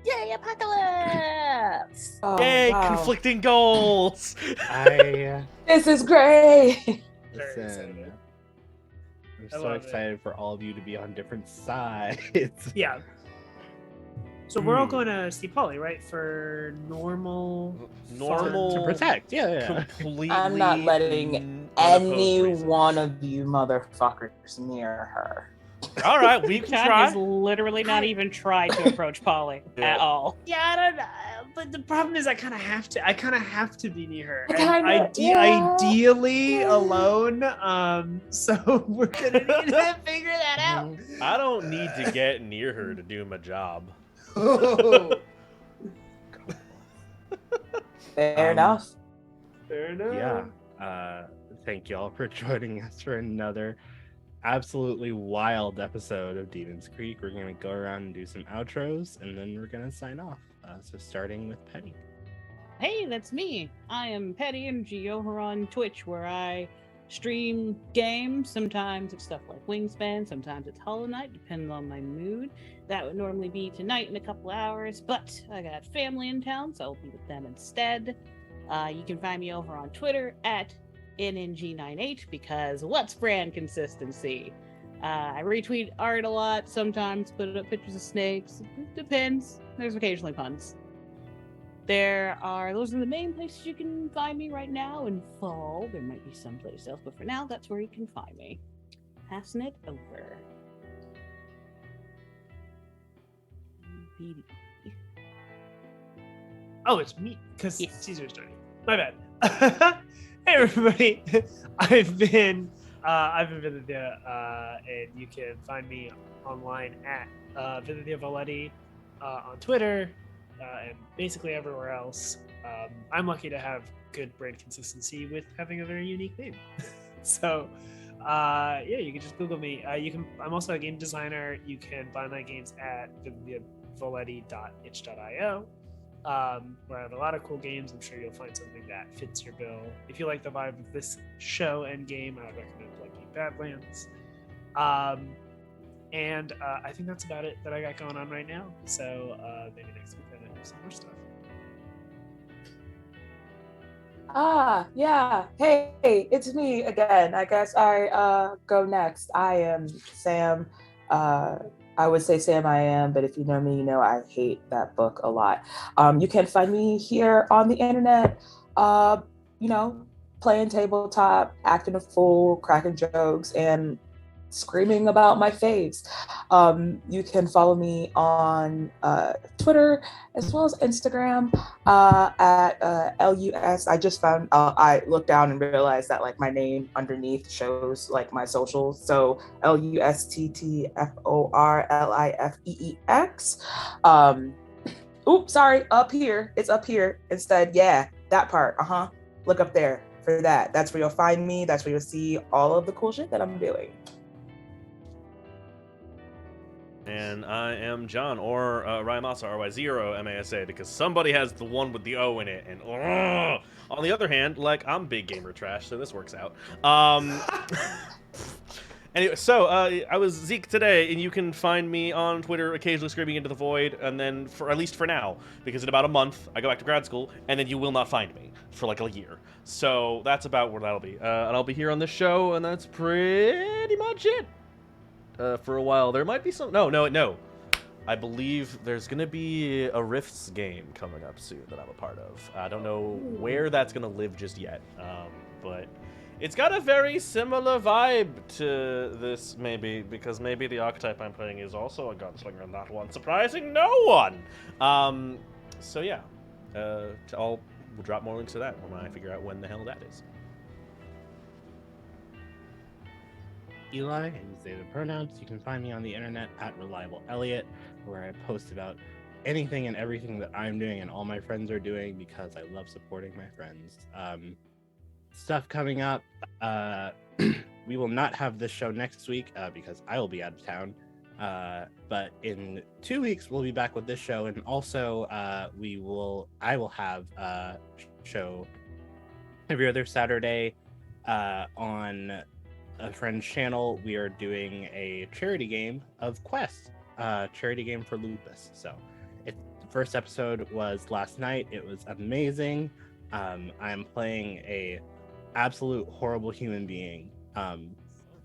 Yay, apocalypse! Oh, Yay, wow. conflicting goals! This is great. Very Listen, excited. I'm I so love it. excited for all of you to be on different sides. Yeah. So we're all going to see Polly, right? For normal. Normal. To protect, yeah. Completely. I'm not letting unopposed any reason. one of you motherfuckers near her. All right, we can Krewtan try. has literally not even tried to approach Polly Yeah. at all. Yeah, I don't know. But the problem is, I kind of have to. I kind of have to be near her. I And kinda- yeah. ideally alone. So we're gonna need to figure that out. I don't need to get near her to do my job. Fair enough. Fair enough. Yeah. Thank y'all for joining us for another absolutely wild episode of Demons Creek. We're gonna go around and do some outros, and then we're gonna sign off. So starting with Petti. Hey, that's me. I am Petti Energy over on Twitch, where I stream games. Sometimes it's stuff like Wingspan, sometimes it's Hollow Knight, depending on my mood. That would normally be tonight in a couple hours, but I got family in town, so I'll be with them instead. You can find me over on Twitter at NNG98, because what's brand consistency? I retweet art a lot, sometimes put up pictures of snakes. It depends. There's occasionally puns. Those are the main places you can find me right now. In fall, there might be someplace else, but for now, that's where you can find me. Passing it over. Oh, it's me because Yes. Caesar's starting. My bad. Hey everybody, I've been Viditya, and you can find me online at Viditya Valetti on Twitter and basically everywhere else. I'm lucky to have good brand consistency with having a very unique name. So yeah, you can just Google me. I'm also a game designer. You can buy my games at vidityavaletti.itch.io. Where I have a lot of cool games. I'm sure you'll find something that fits your bill. If you like the vibe of this show and game, I would recommend Lucky Badlands. And I think that's about it that I got going on right now. So maybe next week I'll do some more stuff. Yeah. Hey, it's me again. I guess I go next. I am Sam. I would say Sam I am, but if you know me, you know I hate that book a lot. You can find me here on the internet, uh, you know, playing tabletop, acting a fool, cracking jokes, and screaming about my faves. You can follow me on Twitter as well as Instagram at LUS. I just found, I looked down and realized that like my name underneath shows like my socials. So LUSTTFORLIFEEX. Oops, sorry, up here. It's up here instead. Yeah, that part. Look up there for that. That's where you'll find me. That's where you'll see all of the cool shit that I'm doing. And I am John, or Ryamasa, RY0MASA, because somebody has the one with the O in it. And on the other hand, like, I'm big gamer trash, so this works out. Anyway, so I was Zeke today, and you can find me on Twitter occasionally screaming into the void, and then, for at least for now, because in about a month, I go back to grad school, and then you will not find me for like a year. So that's about where that'll be. And I'll be here on this show, and that's pretty much it. For a while. There might be some... No. I believe there's going to be a Rifts game coming up soon that I'm a part of. I don't know where that's going to live just yet, but it's got a very similar vibe to this, maybe, because maybe the archetype I'm playing is also a gunslinger and that one, surprising no one! So yeah, we'll drop more links to that when I figure out when the hell that is. Eli, and say the pronouns. You can find me on the internet at Reliable Elliot, where I post about anything and everything that I'm doing and all my friends are doing because I love supporting my friends. Stuff coming up. We will not have this show next week because I will be out of town. But in 2 weeks we'll be back with this show, and also I will have a show every other Saturday on a friend's channel. We are doing a charity game of Quest, charity game for lupus. So the first episode was last night. It was amazing. I'm playing a absolute horrible human being.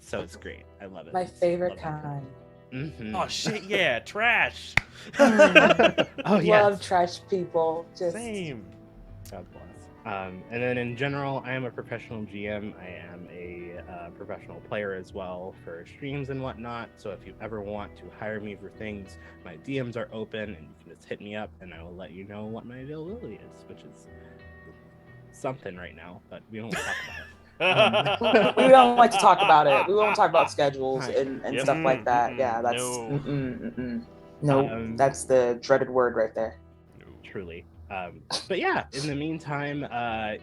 So it's great. I love it. My favorite kind. Mm-hmm. Oh shit, yeah, trash. Oh yeah, Love trash people. Just Same. God bless. And then in general, I am a professional GM. I am a professional player as well for streams and whatnot. So if you ever want to hire me for things, my DMs are open, and you can just hit me up, and I will let you know what my availability is, which is something right now, but we don't talk about it. We don't like to talk about it. We won't talk about schedules Right. and Yep. stuff like that. Mm-mm. Yeah, that's No. no, that's the dreaded word right there. Truly. But yeah, in the meantime,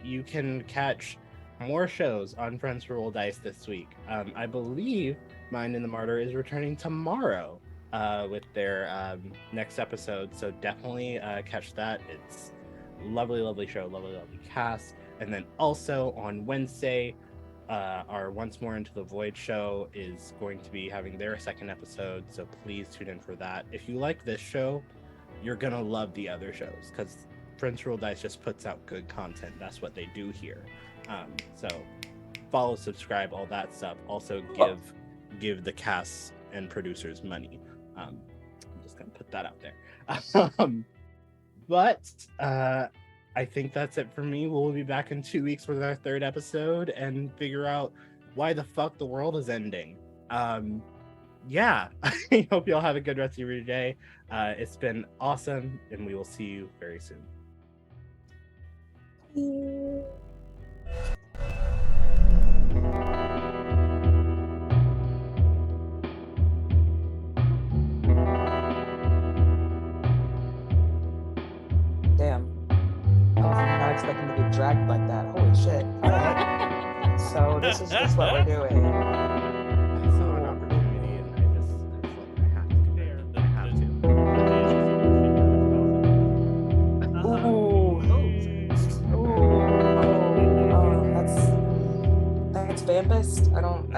you can catch more shows on Friends for Roll Dice this week. I believe Mind in the Martyr is returning tomorrow with their next episode, so definitely catch that. It's lovely show, lovely cast. And then also on Wednesday, our Once More Into the Void show is going to be having their second episode, so please tune in for that. If you like this show, you're gonna love the other shows, because Friends Roll Dice just puts out good content. That's what they do here. So follow, subscribe, all that stuff. Also give the cast and producers money. I'm just gonna put that out there. But I think that's it for me. We'll be back in 2 weeks with our third episode and figure out why the fuck the world is ending. Yeah, I hope you all have a good rest of your day. It's been awesome, and we will see you very soon. Damn. I was not expecting to get dragged like that. Holy shit. All right. So this is just what we're doing. I saw an opportunity, and I just like, I have to do it. I have to. Ooh. Ooh. Oh, that's Vampist. I don't